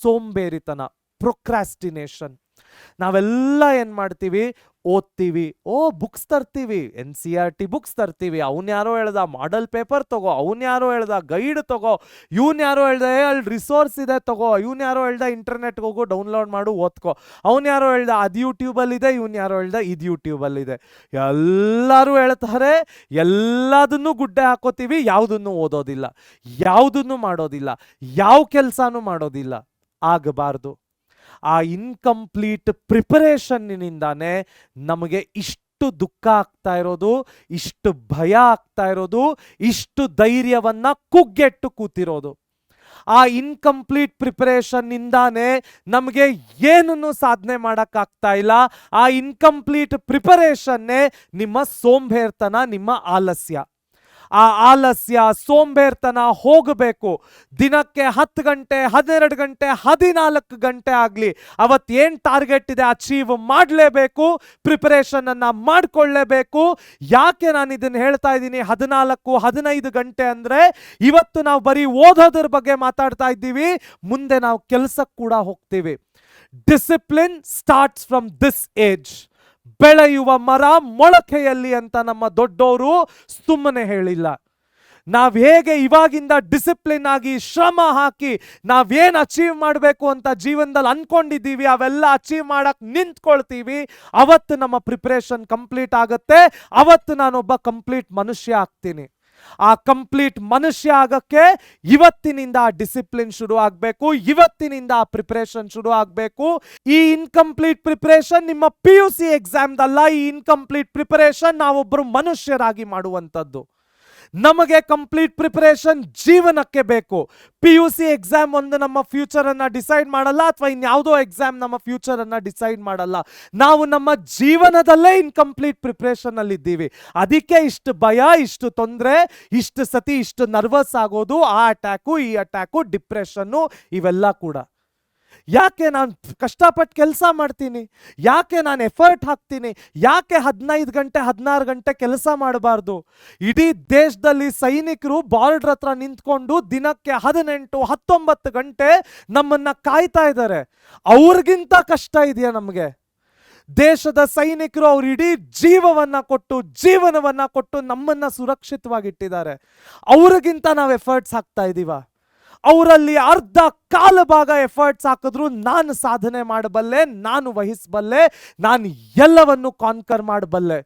ಸೋಂಬೇರಿತನ, ಪ್ರೊಕ್ರಾಸ್ಟಿನೇಷನ್. ನಾವೆಲ್ಲ ಏನು ಮಾಡ್ತೀವಿ, ಓದ್ತೀವಿ, ಬುಕ್ಸ್ ತರ್ತೀವಿ, NCERT ಬುಕ್ಸ್ ತರ್ತೀವಿ. ಅವನು ಯಾರೋ ಹೇಳ್ದ ಮಾಡೆಲ್ ಪೇಪರ್ ತಗೋ, ಅವನು ಯಾರೋ ಹೇಳ್ದ ಗೈಡ್ ತಗೋ, ಇವನು ಯಾರೋ ಹೇಳ್ದ ಅಲ್ಲಿ ರಿಸೋರ್ಸ್ ಇದೆ ತಗೋ, ಇವನು ಯಾರೋ ಹೇಳ್ದ ಇಂಟರ್ನೆಟ್ಗೆ ಹೋಗು ಡೌನ್ಲೋಡ್ ಮಾಡು ಓದ್ಕೋ, ಅವನು ಯಾರೋ ಹೇಳ್ದ ಅದು ಯೂಟ್ಯೂಬಲ್ಲಿದೆ, ಇವನು ಯಾರೋ ಹೇಳ್ದ ಇದು ಯೂಟ್ಯೂಬಲ್ಲಿದೆ. ಎಲ್ಲರೂ ಹೇಳ್ತಾರೆ, ಎಲ್ಲದನ್ನೂ ಗುಡ್ಡೆ ಹಾಕೋತೀವಿ, ಯಾವುದನ್ನು ಓದೋದಿಲ್ಲ, ಯಾವುದನ್ನು ಮಾಡೋದಿಲ್ಲ, ಯಾವ ಕೆಲಸನೂ ಮಾಡೋದಿಲ್ಲ. ಆಗಬಾರ್ದು. ಆ ಇನ್ಕಂಪ್ಲೀಟ್ ಪ್ರಿಪರೇಷನ್ನಿಂದಾನೇ ನಮಗೆ ಇಷ್ಟು ದುಃಖ ಆಗ್ತಾ ಇರೋದು, ಇಷ್ಟು ಭಯ ಆಗ್ತಾ ಇರೋದು, ಇಷ್ಟು ಧೈರ್ಯವನ್ನ ಕುಗ್ಗೆಟ್ಟು ಕೂತಿರೋದು. ಆ ಇನ್ಕಂಪ್ಲೀಟ್ ಪ್ರಿಪರೇಷನ್ನಿಂದಾನೇ ನಮಗೆ ಏನನ್ನು ಸಾಧನೆ ಮಾಡೋಕ್ಕಾಗ್ತಾ ಇಲ್ಲ. ಆ ಇನ್ಕಂಪ್ಲೀಟ್ ಪ್ರಿಪರೇಷನ್ನೇ ನಿಮ್ಮ ಸೋಂಬೇರ್ತನ, ನಿಮ್ಮ ಆಲಸ್ಯ. ಆ ಆಲಸ್ಯ, ಸೋಂಬೇರ್ತನ ಹೋಗಬೇಕು. ದಿನಕ್ಕೆ 10 ಗಂಟೆ, 12 ಗಂಟೆ, 14 ಗಂಟೆ ಆಗಲಿ, ಅವತ್ತೇನು ಟಾರ್ಗೆಟ್ ಇದೆ ಅಚೀವ್ ಮಾಡಲೇಬೇಕು, ಪ್ರಿಪರೇಷನನ್ನು ಮಾಡಿಕೊಳ್ಳೇಬೇಕು. ಯಾಕೆ ನಾನು ಇದನ್ನು ಹೇಳ್ತಾ ಇದ್ದೀನಿ 14-15 ಗಂಟೆ ಅಂದರೆ, ಇವತ್ತು ನಾವು ಬರೀ ಓದೋದ್ರ ಬಗ್ಗೆ ಮಾತಾಡ್ತಾ ಇದ್ದೀವಿ, ಮುಂದೆ ನಾವು ಕೆಲಸಕ್ಕೆ ಕೂಡ ಹೋಗ್ತೀವಿ. Discipline starts from this age. ಬೆಳೆಯುವ ಮರ ಮೊಳಕೆಯಲ್ಲಿ ಅಂತ ನಮ್ಮ ದೊಡ್ಡವರು ಸುಮ್ಮನೆ ಹೇಳಿಲ್ಲ. ನಾವು ಹೇಗೆ ಇವಾಗಿಂದ ಡಿಸಿಪ್ಲಿನ್ ಆಗಿ ಶ್ರಮ ಹಾಕಿ ನಾವೇನು ಅಚೀವ್ ಮಾಡಬೇಕು ಅಂತ ಜೀವನದಲ್ಲಿ ಅನ್ಕೊಂಡಿದ್ದೀವಿ, ಅವೆಲ್ಲ ಅಚೀವ್ ಮಾಡಕ್ಕೆ ನಿಂತ್ಕೊಳ್ತೀವಿ, ಅವತ್ತು ನಮ್ಮ ಪ್ರಿಪ್ರೇಷನ್ ಕಂಪ್ಲೀಟ್ ಆಗುತ್ತೆ. ಅವತ್ತು ನಾನೊಬ್ಬ ಕಂಪ್ಲೀಟ್ ಮನುಷ್ಯ ಆಗ್ತೀನಿ. ಆ ಕಂಪ್ಲೀಟ್ ಮನುಷ್ಯ ಆಗಕ್ಕೆ ಇವತ್ತಿನಿಂದ ಆ ಡಿಸಿಪ್ಲಿನ್ ಶುರು ಆಗಬೇಕು, ಇವತ್ತಿನಿಂದ ಆ ಪ್ರಿಪರೇಷನ್ ಶುರು ಆಗಬೇಕು. ಈ ಇನ್ಕಂಪ್ಲೀಟ್ ಪ್ರಿಪರೇಷನ್ ನಿಮ್ಮ PUC ಎಕ್ಸಾಮ್ದಲ್ಲ. ಈ ಇನ್ಕಂಪ್ಲೀಟ್ ಪ್ರಿಪರೇಷನ್ ನಾವೊಬ್ಬರು ಮನುಷ್ಯರಾಗಿ ಮಾಡುವಂಥದ್ದು. ನಮಗೆ ಕಂಪ್ಲೀಟ್ ಪ್ರಿಪರೇಷನ್ ಜೀವನಕ್ಕೆ ಬೇಕು. PUC ಎಕ್ಸಾಮ್ ಒಂದು ನಮ್ಮ ಫ್ಯೂಚರನ್ನು ಡಿಸೈಡ್ ಮಾಡಲ್ಲ, ಅಥವಾ ಇನ್ಯಾವುದೋ ಎಕ್ಸಾಮ್ ನಮ್ಮ ಫ್ಯೂಚರನ್ನು ಡಿಸೈಡ್ ಮಾಡಲ್ಲ. ನಾವು ನಮ್ಮ ಜೀವನದಲ್ಲೇ ಇನ್ಕಂಪ್ಲೀಟ್ ಪ್ರಿಪರೇಷನಲ್ಲಿದ್ದೀವಿ. ಅದಕ್ಕೆ ಇಷ್ಟು ಭಯ, ಇಷ್ಟು ತೊಂದರೆ, ಇಷ್ಟು ಸತಿ ಇಷ್ಟು ನರ್ವಸ್ ಆಗೋದು, ಆ ಅಟ್ಯಾಕು, ಈ ಅಟ್ಯಾಕು, ಡಿಪ್ರೆಷನ್ನು, ಇವೆಲ್ಲ ಕೂಡ. ಯಾಕೆ ನಾನು ಕಷ್ಟಪಟ್ಟು ಕೆಲಸ ಮಾಡ್ತೀನಿ, ಯಾಕೆ ನಾನು ಎಫರ್ಟ್ ಹಾಕ್ತೀನಿ, ಯಾಕೆ 15 ಗಂಟೆ 16 ಗಂಟೆ ಕೆಲಸ ಮಾಡಬಾರ್ದು? ಇಡೀ ದೇಶದಲ್ಲಿ ಸೈನಿಕರು ಬಾರ್ಡರ್ ಹತ್ರ ನಿಂತ್ಕೊಂಡು ದಿನಕ್ಕೆ 18-19 ಗಂಟೆ ನಮ್ಮನ್ನ ಕಾಯ್ತಾ ಇದ್ದಾರೆ. ಅವ್ರಿಗಿಂತ ಕಷ್ಟ ಇದೆಯಾ ನಮಗೆ? ದೇಶದ ಸೈನಿಕರು ಅವ್ರ ಇಡೀ ಜೀವನವನ್ನ ಕೊಟ್ಟು ನಮ್ಮನ್ನ ಸುರಕ್ಷಿತವಾಗಿಟ್ಟಿದ್ದಾರೆ. ಅವ್ರಿಗಿಂತ ನಾವು ಎಫರ್ಟ್ಸ್ ಹಾಕ್ತಾ ಇದ್ದೀವ? ಅವರಲ್ಲಿ ಅರ್ಧ ಕಾಲ ಭಾಗ ಎಫರ್ಟ್ಸ್ ಹಾಕಿದ್ರು ನಾನು ಸಾಧನೆ ಮಾಡಬಲ್ಲೆ, ನಾನು ವಹಿಸಬಲ್ಲೆ, ನಾನು ಎಲ್ಲವನ್ನು ಕಾನ್ಕರ್ ಮಾಡಬಲ್ಲೆ.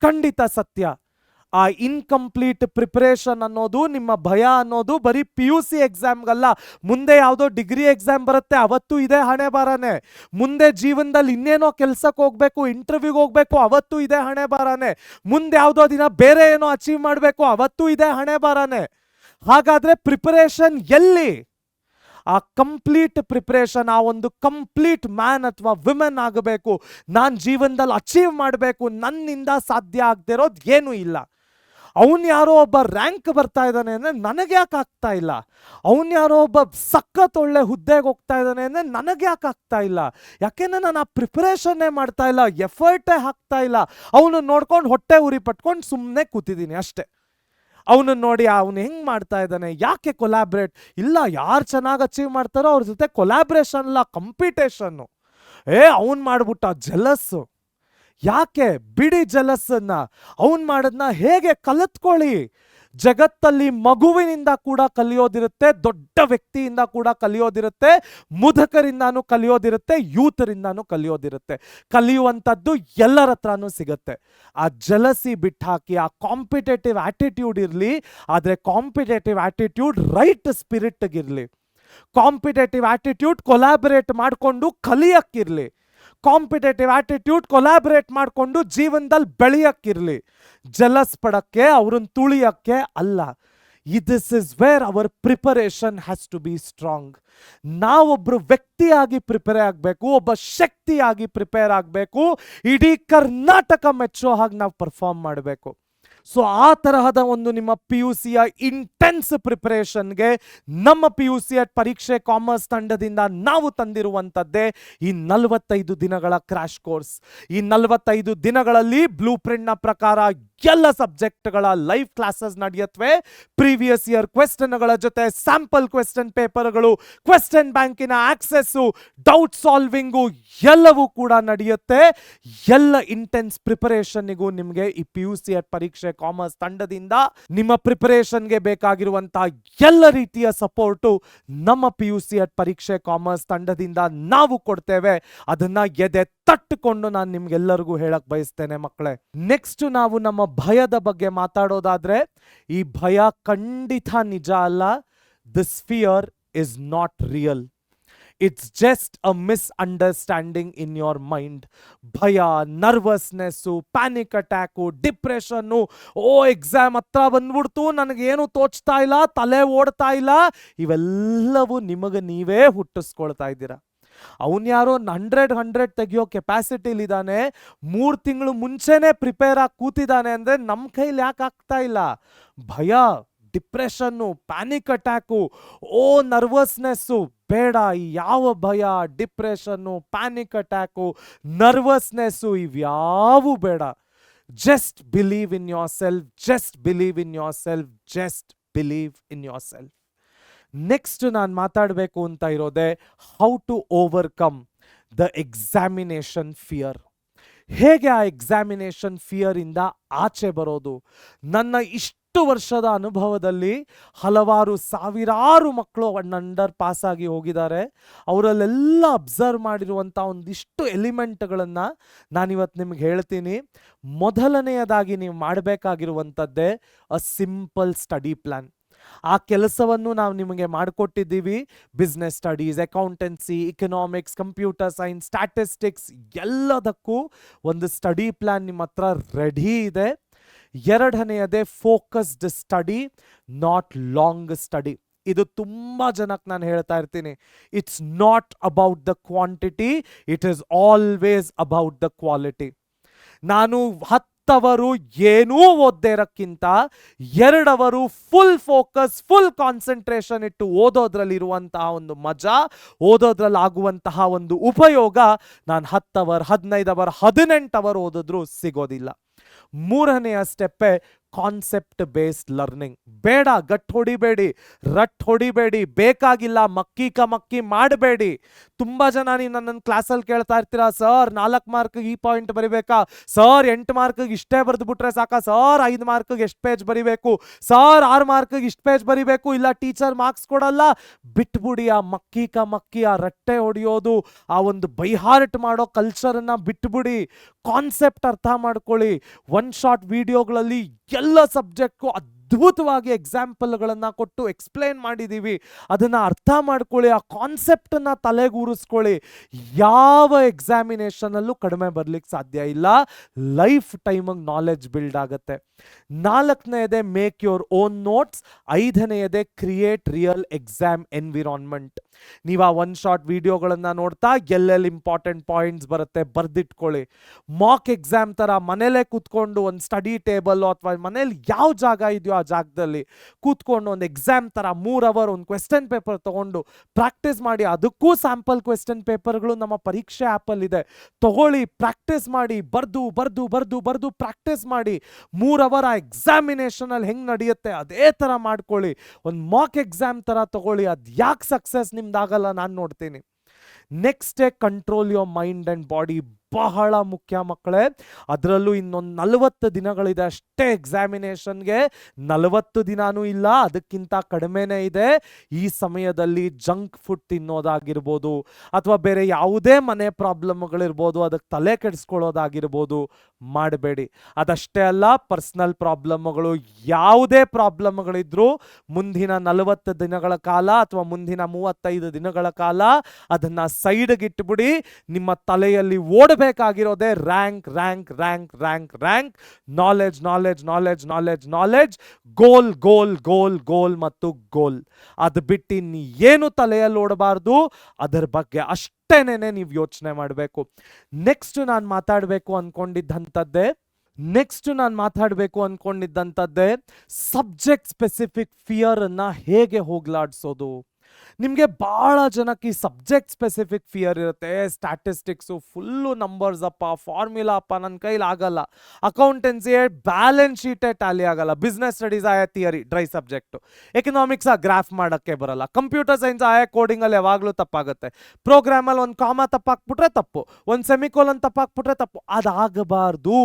ಖಂಡಿತ ಸತ್ಯ. ಆ ಇನ್ಕಂಪ್ಲೀಟ್ ಪ್ರಿಪರೇಷನ್ ಅನ್ನೋದು, ನಿಮ್ಮ ಭಯ ಅನ್ನೋದು ಬರೀ PUC ಎಕ್ಸಾಮ್ಗಲ್ಲ. ಮುಂದೆ ಯಾವುದೋ ಡಿಗ್ರಿ ಎಕ್ಸಾಮ್ ಬರುತ್ತೆ, ಅವತ್ತು ಇದೇ ಹಣೆ ಬಾರನೆ. ಮುಂದೆ ಜೀವನದಲ್ಲಿ ಇನ್ನೇನೋ ಕೆಲ್ಸಕ್ಕೆ ಹೋಗ್ಬೇಕು, ಇಂಟರ್ವ್ಯೂಗೆ ಹೋಗ್ಬೇಕು, ಅವತ್ತು ಇದೇ ಹಣೆ ಬಾರನೆ. ಮುಂದೆ ಯಾವುದೋ ದಿನ ಬೇರೆ ಏನೋ ಅಚೀವ್ ಮಾಡಬೇಕು, ಅವತ್ತು ಇದೇ ಹಣೆ ಬಾರನೆ. ಹಾಗಾದ್ರೆ ಪ್ರಿಪರೇಷನ್ ಎಲ್ಲಿ? ಆ ಕಂಪ್ಲೀಟ್ ಪ್ರಿಪರೇಷನ್, ಆ ಒಂದು ಕಂಪ್ಲೀಟ್ ಮ್ಯಾನ್ ಅಥವಾ ವಿಮೆನ್ ಆಗಬೇಕು. ನಾನು ಜೀವನದಲ್ಲಿ ಅಚೀವ್ ಮಾಡಬೇಕು, ನನ್ನಿಂದ ಸಾಧ್ಯ ಆಗದೆ ಇರೋದು ಏನೂ ಇಲ್ಲ. ಅವನ್ ಯಾರೋ ಒಬ್ಬ ರ್ಯಾಂಕ್ ಬರ್ತಾ ಇದ್ದಾನೆ ಅಂದ್ರೆ ನನಗೆ ಯಾಕೆ ಆಗ್ತಾ ಇಲ್ಲ? ಅವನ್ ಯಾರೋ ಒಬ್ಬ ಸಖತ್ ಒಳ್ಳೆ ಹುದ್ದೆಗೆ ಹೋಗ್ತಾ ಇದ್ದಾನೆ ಅಂದ್ರೆ ನನಗೆ ಯಾಕೆ ಆಗ್ತಾ ಇಲ್ಲ? ಯಾಕೆಂದ್ರೆ ನಾನು ಆ ಪ್ರಿಪರೇಷನ್ನೇ ಮಾಡ್ತಾ ಇಲ್ಲ, ಎಫರ್ಟೇ ಹಾಕ್ತಾ ಇಲ್ಲ. ಅವನು ನೋಡ್ಕೊಂಡು ಹೊಟ್ಟೆ ಉರಿ ಪಟ್ಕೊಂಡು ಸುಮ್ಮನೆ ಕೂತಿದ್ದೀನಿ ಅಷ್ಟೇ. ಅವನನ್ನು ನೋಡಿ ಅವನು ಹೆಂಗ್ ಮಾಡ್ತಾ ಇದ್ದಾನೆ, ಯಾಕೆ ಕೊಲಾಬ್ರೇಟ್ ಇಲ್ಲ? ಯಾರು ಚೆನ್ನಾಗಿ ಅಚೀವ್ ಮಾಡ್ತಾರೋ ಅವ್ರ ಜೊತೆ ಕೊಲಾಬ್ರೇಷನ್ ಇಲ್ಲ, ಕಾಂಪಿಟೇಷನ್ನು. ಅವನ್ ಮಾಡ್ಬಿಟ್ಟ ಜಲಸ್ಸು. ಯಾಕೆ ಬಿಡಿ ಜಲಸ್ಸನ್ನ, ಅವನ್ ಮಾಡೋದನ್ನ ಹೇಗೆ ಕಲಿತ್ಕೊಳ್ಳಿ. ಜಗತ್ತಲ್ಲಿ ಮಗುವಿನಿಂದ ಕೂಡ ಕಲಿಯೋದಿರುತ್ತೆ, ದೊಡ್ಡ ವ್ಯಕ್ತಿಯಿಂದ ಕೂಡ ಕಲಿಯೋದಿರುತ್ತೆ, ಮುದುಕರಿಂದಾನು ಕಲಿಯೋದಿರುತ್ತೆ, ಯೂತರಿಂದಾನು ಕಲಿಯೋದಿರುತ್ತೆ. ಕಲಿಯುವಂಥದ್ದು ಎಲ್ಲರ ಹತ್ರನೂ ಸಿಗುತ್ತೆ. ಆ ಜಲಸಿ ಬಿಟ್ಟಾಕಿ, ಆ ಕಾಂಪಿಟೇಟಿವ್ ಆಟಿಟ್ಯೂಡ್ ಇರಲಿ, ಆದರೆ ಕಾಂಪಿಟೇಟಿವ್ ಆಟಿಟ್ಯೂಡ್ ರೈಟ್ ಸ್ಪಿರಿಟ್ಗಿರಲಿ. ಕಾಂಪಿಟೇಟಿವ್ ಆಟಿಟ್ಯೂಡ್ ಕೊಲಾಬರೇಟ್ ಮಾಡಿಕೊಂಡು ಕಲಿಯಕ್ಕಿರಲಿ. ಕಾಂಪಿಟೇಟಿವ್ ಆಟಿಟ್ಯೂಡ್ ಕೊಲಾಬರೇಟ್ ಮಾಡಿಕೊಂಡು ಜೀವನದಲ್ಲಿ ಬೆಳೆಯಕ್ಕಿರಲಿ. ಜಲಸ್ ಪಡಕ್ಕೆ, ಅವ್ರನ್ನ ತುಳಿಯಕ್ಕೆ ಅಲ್ಲ. This is where our preparation has to be strong. ನಾವೊಬ್ರು ವ್ಯಕ್ತಿಯಾಗಿ ಪ್ರಿಪೇರ್ ಆಗಬೇಕು, ಒಬ್ಬ ಶಕ್ತಿಯಾಗಿ ಪ್ರಿಪೇರ್ ಆಗಬೇಕು, ಇಡೀ ಕರ್ನಾಟಕ ಮೆಚ್ಚೋ ಹಾಗೆ ನಾವು ಪರ್ಫಾರ್ಮ್ ಮಾಡಬೇಕು. ಸೊ ಆ ತರಹದ ಒಂದು ನಿಮ್ಮ PUCಯ ಇಂಟೆನ್ಸ್ ಪ್ರಿಪರೇಷನ್ಗೆ ನಮ್ಮ PUC ಪರೀಕ್ಷೆ ಕಾಮರ್ಸ್ ತಂಡದಿಂದ ನಾವು ತಂದಿರುವಂಥದ್ದೇ ಈ 45 ದಿನಗಳ ಕ್ರಾಶ್ ಕೋರ್ಸ್. ಈ 45 ದಿನಗಳಲ್ಲಿ ಬ್ಲೂ ಪ್ರಿಂಟ್ನ ಪ್ರಕಾರ ಎಲ್ಲ ಸಬ್ಜೆಕ್ಟ್ಗಳ ಲೈವ್ ಕ್ಲಾಸಸ್ ನಡೆಯುತ್ತವೆ. ಪ್ರೀವಿಯಸ್ ಇಯರ್ ಕ್ವೆಶ್ಚನ್ಗಳ ಜೊತೆ ಸ್ಯಾಂಪಲ್ ಕ್ವೆಶ್ಚನ್ ಪೇಪರ್ಗಳು, ಕ್ವೆಶ್ಚನ್ ಬ್ಯಾಂಕಿನ ಆಕ್ಸೆಸ್ಸು, ಡೌಟ್ ಸಾಲ್ವಿಂಗು ಎಲ್ಲವೂ ಕೂಡ ನಡೆಯುತ್ತೆ. ಎಲ್ಲ ಇಂಟೆನ್ಸ್ ಪ್ರಿಪರೇಷನ್ನಿಗೂ ನಿಮಗೆ ಈ PUC ಪರೀಕ್ಷೆ ಕಾಮರ್ಸ್ ತಂಡದಿಂದ ನಿಮ್ಮ ಪ್ರಿಪರೇಷನ್ಗೆ ಬೇಕಾಗಿರುವಂತಹ ಎಲ್ಲ ರೀತಿಯ ಸಪೋರ್ಟು ನಮ್ಮ PUC ಪರೀಕ್ಷೆ ಕಾಮರ್ಸ್ ತಂಡದಿಂದ ನಾವು ಕೊಡ್ತೇವೆ. ಅದನ್ನ ಎದೆ ತಟ್ಟುಕೊಂಡು ನಾನು ನಿಮ್ಗೆಲ್ಲರಿಗೂ ಹೇಳಕ್ ಬಯಸ್ತೇನೆ ಮಕ್ಕಳೇ. ನೆಕ್ಸ್ಟ್ ನಾವು ನಮ್ಮ ಭಯದ ಬಗ್ಗೆ ಮಾತಾಡೋದಾದ್ರೆ, ಈ ಭಯ ಖಂಡಿತ ನಿಜ ಅಲ್ಲ. This fear is not real. It's just a misunderstanding in your mind. ಭಯ, ನರ್ವಸ್ನೆಸ್ಸು, ಪ್ಯಾನಿಕ್ ಅಟ್ಯಾಕು, ಡಿಪ್ರೆಷನ್ನು, ಎಕ್ಸಾಮ್ ಹತ್ರ ಬಂದ್ಬಿಡ್ತು, ನನಗೇನು ತೋಚ್ತಾ ಇಲ್ಲ, ತಲೆ ಓಡ್ತಾ ಇಲ್ಲ, ಇವೆಲ್ಲವೂ ನಿಮಗೆ ನೀವೇ ಹುಟ್ಟಿಸ್ಕೊಳ್ತಾ ಇದ್ದೀರಾ. ಅವನ್ ಯಾರೋ 100 ತೆಗಿಯೋ ಕೆಪಾಸಿಟಿಲಿದ್ದಾನೆ, 3 ತಿಂಗಳು ಮುಂಚೆನೆ ಪ್ರಿಪೇರ್ ಆಗಿ ಕೂತಿದ್ದಾನೆ ಅಂದ್ರೆ ನಮ್ಮ ಕೈಲಿ ಯಾಕೆ ಆಗ್ತಾ ಇಲ್ಲ? ಭಯ, ಡಿಪ್ರೆಷನ್ನು, ಪ್ಯಾನಿಕ್ ಅಟ್ಯಾಕು, ನರ್ವಸ್ನೆಸ್ಸು ಬೇಡ. ಯಾವ ಭಯ, ಡಿಪ್ರೆಷನ್ನು, ಪ್ಯಾನಿಕ್ ಅಟ್ಯಾಕು, ನರ್ವಸ್ನೆಸ್ಸು ಇವ್ಯಾವು ಬೇಡ. Just believe in yourself, just believe in yourself, just believe in yourself. Next ನಾನು ಮಾತಾಡಬೇಕು ಅಂತ ಇರೋದೆ how to overcome the examination fear. ಹೇಗೆ ಆ ಎಕ್ಸಾಮಿನೇಷನ್ ಫಿಯರ್ ಇಂದ ಆಚೆ ಬರೋದು? ನನ್ನ ಇಷ್ಟು ವರ್ಷದ ಅನುಭವದಲ್ಲಿ ಹಲವಾರು ಸಾವಿರಾರು ಮಕ್ಕಳು ಅಂಡರ್ ಪಾಸ್ ಆಗಿ ಹೋಗಿದ್ದಾರೆ. ಅವರಲ್ಲೆಲ್ಲ ಅಬ್ಸರ್ವ್ ಮಾಡಿರುವಂಥ ಒಂದಿಷ್ಟು ಎಲಿಮೆಂಟ್ಗಳನ್ನು ನಾನಿವತ್ತು ನಿಮ್ಗೆ ಹೇಳ್ತೀನಿ. ಮೊದಲನೆಯದಾಗಿ ನೀವು ಮಾಡಬೇಕಾಗಿರುವಂಥದ್ದೇ ಅ ಸಿಂಪಲ್ ಸ್ಟಡಿ ಪ್ಲಾನ್. ಆ ಕೆಲಸವನ್ನು ನಾವು ನಿಮಗೆ ಮಾಡಿಕೊಟ್ಟಿದ್ದೀವಿ. Business studies, accountancy, economics, computer science, statistics ಎಲ್ಲದಕ್ಕೂ ಒಂದು ಸ್ಟಡಿ ಪ್ಲಾನ್ ನಿಮ್ಮ ಹತ್ರ ರೆಡಿ ಇದೆ. ಎರಡನೆಯದೇ focused study, not long study. ಇದು ತುಂಬ ಜನಕ್ಕೆ ನಾನು ಹೇಳ್ತಾ ಇರ್ತೀನಿ. It's not about the quantity, it is always about the quality. ನಾನು 10 ಅವರು ಏನೂ ಓದದೇ ಇರೋಕ್ಕಿಂತ 2 ಅವರು ಫುಲ್ ಫೋಕಸ್, ಫುಲ್ ಕಾನ್ಸಂಟ್ರೇಷನ್ ಇಟ್ಟು ಓದೋದ್ರಲ್ಲಿ ಇರುವಂತಹ ಒಂದು ಮಜಾ, ಓದೋದ್ರಲ್ಲಿ ಆಗುವಂತಹ ಒಂದು ಉಪಯೋಗ ನಾನು 10 ಅವರ್, 15 ಅವರ್, 18 ಅವರ್ ಓದಿದ್ರು ಸಿಗೋದಿಲ್ಲ. ಮೂರನೆಯ ಸ್ಟೆಪ್ಪೇ ಕಾನ್ಸೆಪ್ಟ್ ಬೇಸ್ಡ್ ಲರ್ನಿಂಗ್. ಬೇಡ ಗಟ್ ಹೊಡಿಬೇಡಿ, ರಟ್ ಹೊಡಿಬೇಡಿ, ಬೇಕಾಗಿಲ್ಲ ಮಕ್ಕಿ ಮಾಡಬೇಡಿ. ತುಂಬ ಜನ ನೀವು ನನ್ನನ್ನು ಕ್ಲಾಸಲ್ಲಿ ಕೇಳ್ತಾ ಇರ್ತೀರಾ, ಸರ್ 4 ಮಾರ್ಕ್ಗೆ ಈ ಪಾಯಿಂಟ್ ಬರಿಬೇಕಾ, ಸರ್ 8 ಮಾರ್ಕ್ಗೆ ಇಷ್ಟೇ ಬರೆದು ಬಿಟ್ರೆ ಸಾಕಾ, ಸರ್ 5 ಮಾರ್ಕ್ಗೆ ಎಷ್ಟು ಪೇಜ್ ಬರಿಬೇಕು, ಸರ್ 6 ಮಾರ್ಕ್ಗೆ ಇಷ್ಟು ಪೇಜ್ ಬರಿಬೇಕು, ಇಲ್ಲ ಟೀಚರ್ ಮಾರ್ಕ್ಸ್ ಕೊಡಲ್ಲ. ಬಿಟ್ಬಿಡಿ ಆ ಮಕ್ಕಿ ಆ ರಟ್ಟೆ ಹೊಡೆಯೋದು, ಆ ಒಂದು ಬೈಹಾರ್ಟ್ ಮಾಡೋ ಕಲ್ಚರನ್ನು ಬಿಟ್ಬಿಡಿ. ಕಾನ್ಸೆಪ್ಟ್ ಅರ್ಥ ಮಾಡ್ಕೊಳ್ಳಿ. 1 ಶಾರ್ಟ್ ವಿಡಿಯೋಗಳಲ್ಲಿ ಎಲ್ಲ ಸಬ್ಜೆಕ್ಟ್ಗೂ ಅದ್ಭುತವಾಗಿ ಎಕ್ಸಾಂಪಲ್ಗಳನ್ನ ಕೊಟ್ಟು ಎಕ್ಸ್ಪ್ಲೇನ್ ಮಾಡಿದೀವಿ. ಅದನ್ನ ಅರ್ಥ ಮಾಡ್ಕೊಳ್ಳಿ, ಆ ಕಾನ್ಸೆಪ್ಟ್ ಅನ್ನ ತಲೆಗೂರಿಸ್ಕೊಳ್ಳಿ. ಯಾವ ಎಕ್ಸಾಮಿನೇಷನ್ ಅಲ್ಲೂ ಕಡಿಮೆ ಬರ್ಲಿಕ್ಕೆ ಸಾಧ್ಯ ಇಲ್ಲ. ಲೈಫ್ ಟೈಮ್ ನಾಲೆಡ್ಜ್ ಬಿಲ್ಡ್ ಆಗುತ್ತೆ. 4ನೇದೇ ಮೇಕ್ ಯೋರ್ ಓನ್ ನೋಟ್ಸ್. 5ನೇದೇ ಕ್ರಿಯೇಟ್ ರಿಯಲ್ ಎಕ್ಸಾಮ್ ಎನ್ವಿರಾನ್ಮೆಂಟ್. ನೀವು ಆ ಒನ್ ಶಾಟ್ ವಿಡಿಯೋಗಳನ್ನ ನೋಡ್ತಾ ಎಲ್ಲೆಲ್ಲಿ ಇಂಪಾರ್ಟೆಂಟ್ ಪಾಯಿಂಟ್ಸ್ ಬರುತ್ತೆ ಬರ್ದಿಟ್ಕೊಳ್ಳಿ. ಮಾಕ್ ಎಕ್ಸಾಮ್ ತರ ಮನೇಲೆ ಕೂತ್ಕೊಂಡು ಒಂದು ಸ್ಟಡಿ ಟೇಬಲ್ ಅಥವಾ ಮನೇಲಿ ಯಾವ ಜಾಗ ಇದೆಯೋ ಆ ಜಾಗದಲ್ಲಿ ಕೂತ್ಕೊಂಡು ಒಂದು ಎಕ್ಸಾಮ್ ತರ 3 ಅವರ್ ಒಂದು ಕ್ವೆಶ್ಚನ್ ಪೇಪರ್ ತಗೊಂಡು ಪ್ರಾಕ್ಟೀಸ್ ಮಾಡಿ. ಅದಕ್ಕೂ ಸ್ಯಾಂಪಲ್ ಕ್ವೆಶ್ಚನ್ ಪೇಪರ್ಗಳು ನಮ್ಮ ಪರೀಕ್ಷೆ ಆ್ಯಪಲ್ಲಿ ಇದೆ. ತಗೊಳ್ಳಿ, ಪ್ರಾಕ್ಟೀಸ್ ಮಾಡಿ, ಬರ್ದು ಬರ್ದು ಬರ್ದು ಬರ್ದು ಪ್ರಾಕ್ಟೀಸ್ ಮಾಡಿ. 3 ಅವರ್ ಆ ಎಕ್ಸಾಮಿನೇಷನ್ ಅಲ್ಲಿ ಹೆಂಗ್ ನಡೆಯುತ್ತೆ ಅದೇ ತರ ಮಾಡ್ಕೊಳ್ಳಿ. ಒಂದು ಮಾಕ್ ಎಕ್ಸಾಮ್ ತರ ತಗೊಳ್ಳಿ. ಅದು ಯಾಕೆ ಸಕ್ಸಸ್ ನಿಮ್ದಾಗಲ್ಲ ನಾನು ನೋಡ್ತೀನಿ. Next control your mind and body. ಬಹಳ ಮುಖ್ಯ ಮಕ್ಕಳೇ. ಅದರಲ್ಲೂ ಇನ್ನೊಂದು 40 ದಿನಗಳಿದೆ ಅಷ್ಟೇ ಎಕ್ಸಾಮಿನೇಷನ್ಗೆ. 40 ದಿನಾನೂ ಇಲ್ಲ, ಅದಕ್ಕಿಂತ ಕಡಿಮೆನೇ ಇದೆ. ಈ ಸಮಯದಲ್ಲಿ ಜಂಕ್ ಫುಡ್ ತಿನ್ನೋದಾಗಿರ್ಬೋದು ಅಥವಾ ಬೇರೆ ಯಾವುದೇ ಮನೆ ಪ್ರಾಬ್ಲಮ್ಗಳಿರ್ಬೋದು, ಅದಕ್ಕೆ ತಲೆ ಕೆಡಿಸ್ಕೊಳ್ಳೋದಾಗಿರ್ಬೋದು ಮಾಡಬೇಡಿ. ಅದಷ್ಟೇ ಅಲ್ಲ, ಪರ್ಸನಲ್ ಪ್ರಾಬ್ಲಮ್ಗಳು ಯಾವುದೇ ಪ್ರಾಬ್ಲಮ್ಗಳಿದ್ರೂ ಮುಂದಿನ 40 ದಿನಗಳ ಕಾಲ ಅಥವಾ ಮುಂದಿನ 35 ದಿನಗಳ ಕಾಲ ಅದನ್ನ ಸೈಡ್ಗೆ ಇಟ್ಬಿಡಿ. ನಿಮ್ಮ ತಲೆಯಲ್ಲಿ ಓಡಬೇಕಾಗಿರೋದೇ rank rank rank rank rank, knowledge knowledge knowledge knowledge knowledge, goal goal goal goal ಮತ್ತು ಗೋಲ್. ಅದು ಬಿಟ್ಟು ಏನು ತಲೆಯಲ್ಲಿ ಓಡಬಾರ್ದು. ಅದರ ಬಗ್ಗೆ ಅಷ್ಟೇನೆ ನೀವು ಯೋಚನೆ ಮಾಡಬೇಕು. ನೆಕ್ಸ್ಟ್ ನಾನು ಮಾತಾಡಬೇಕು ಅನ್ಕೊಂಡಿದ್ದಂಥದ್ದೇ ಸಬ್ಜೆಕ್ಟ್ ಸ್ಪೆಸಿಫಿಕ್ ಫಿಯರ್ ಅನ್ನ ಹೇಗೆ ಹೋಗ್ಲಾಡ್ಸೋದು. ನಿಮಗೆ ಬಹಳ ಜನಕ್ಕೆ ಈ ಸಬ್ಜೆಕ್ಟ್ ಸ್ಪೆಸಿಫಿಕ್ ಫಿಯರ್ ಇರುತ್ತೆ. ಸ್ಟ್ಯಾಟಿಸ್ಟಿಕ್ಸು ಫುಲ್ಲು ನಂಬರ್ಸ್ ಅಪ್ಪ, ಫಾರ್ಮುಲಾ ಅಪ್ಪ, ನನ್ನ ಕೈಲಿ ಆಗಲ್ಲ. ಅಕೌಂಟೆನ್ಸಿ ಬ್ಯಾಲೆನ್ಸ್ ಶೀಟೇ ಟ್ಯಾಲಿ ಆಗಲ್ಲ. ಬಿಸ್ನೆಸ್ ಸ್ಟಡೀಸ್ ಆಯ theory dry subject. Economics graph ಮಾಡೋಕ್ಕೆ ಬರಲ್ಲ. ಕಂಪ್ಯೂಟರ್ ಸೈನ್ಸ್ ಆಯ ಕೋಡಿಂಗಲ್ಲಿ ಯಾವಾಗಲೂ ತಪ್ಪಾಗುತ್ತೆ. ಪ್ರೋಗ್ರಾಮಲ್ಲಿ ಒಂದು ಕಾಮ ತಪ್ಪಾಕ್ಬಿಟ್ರೆ ತಪ್ಪು, ಒಂದು ಸೆಮಿಕೋಲನ್ ತಪ್ಪಾಕ್ಬಿಟ್ರೆ ತಪ್ಪು. ಅದಾಗಬಾರ್ದು.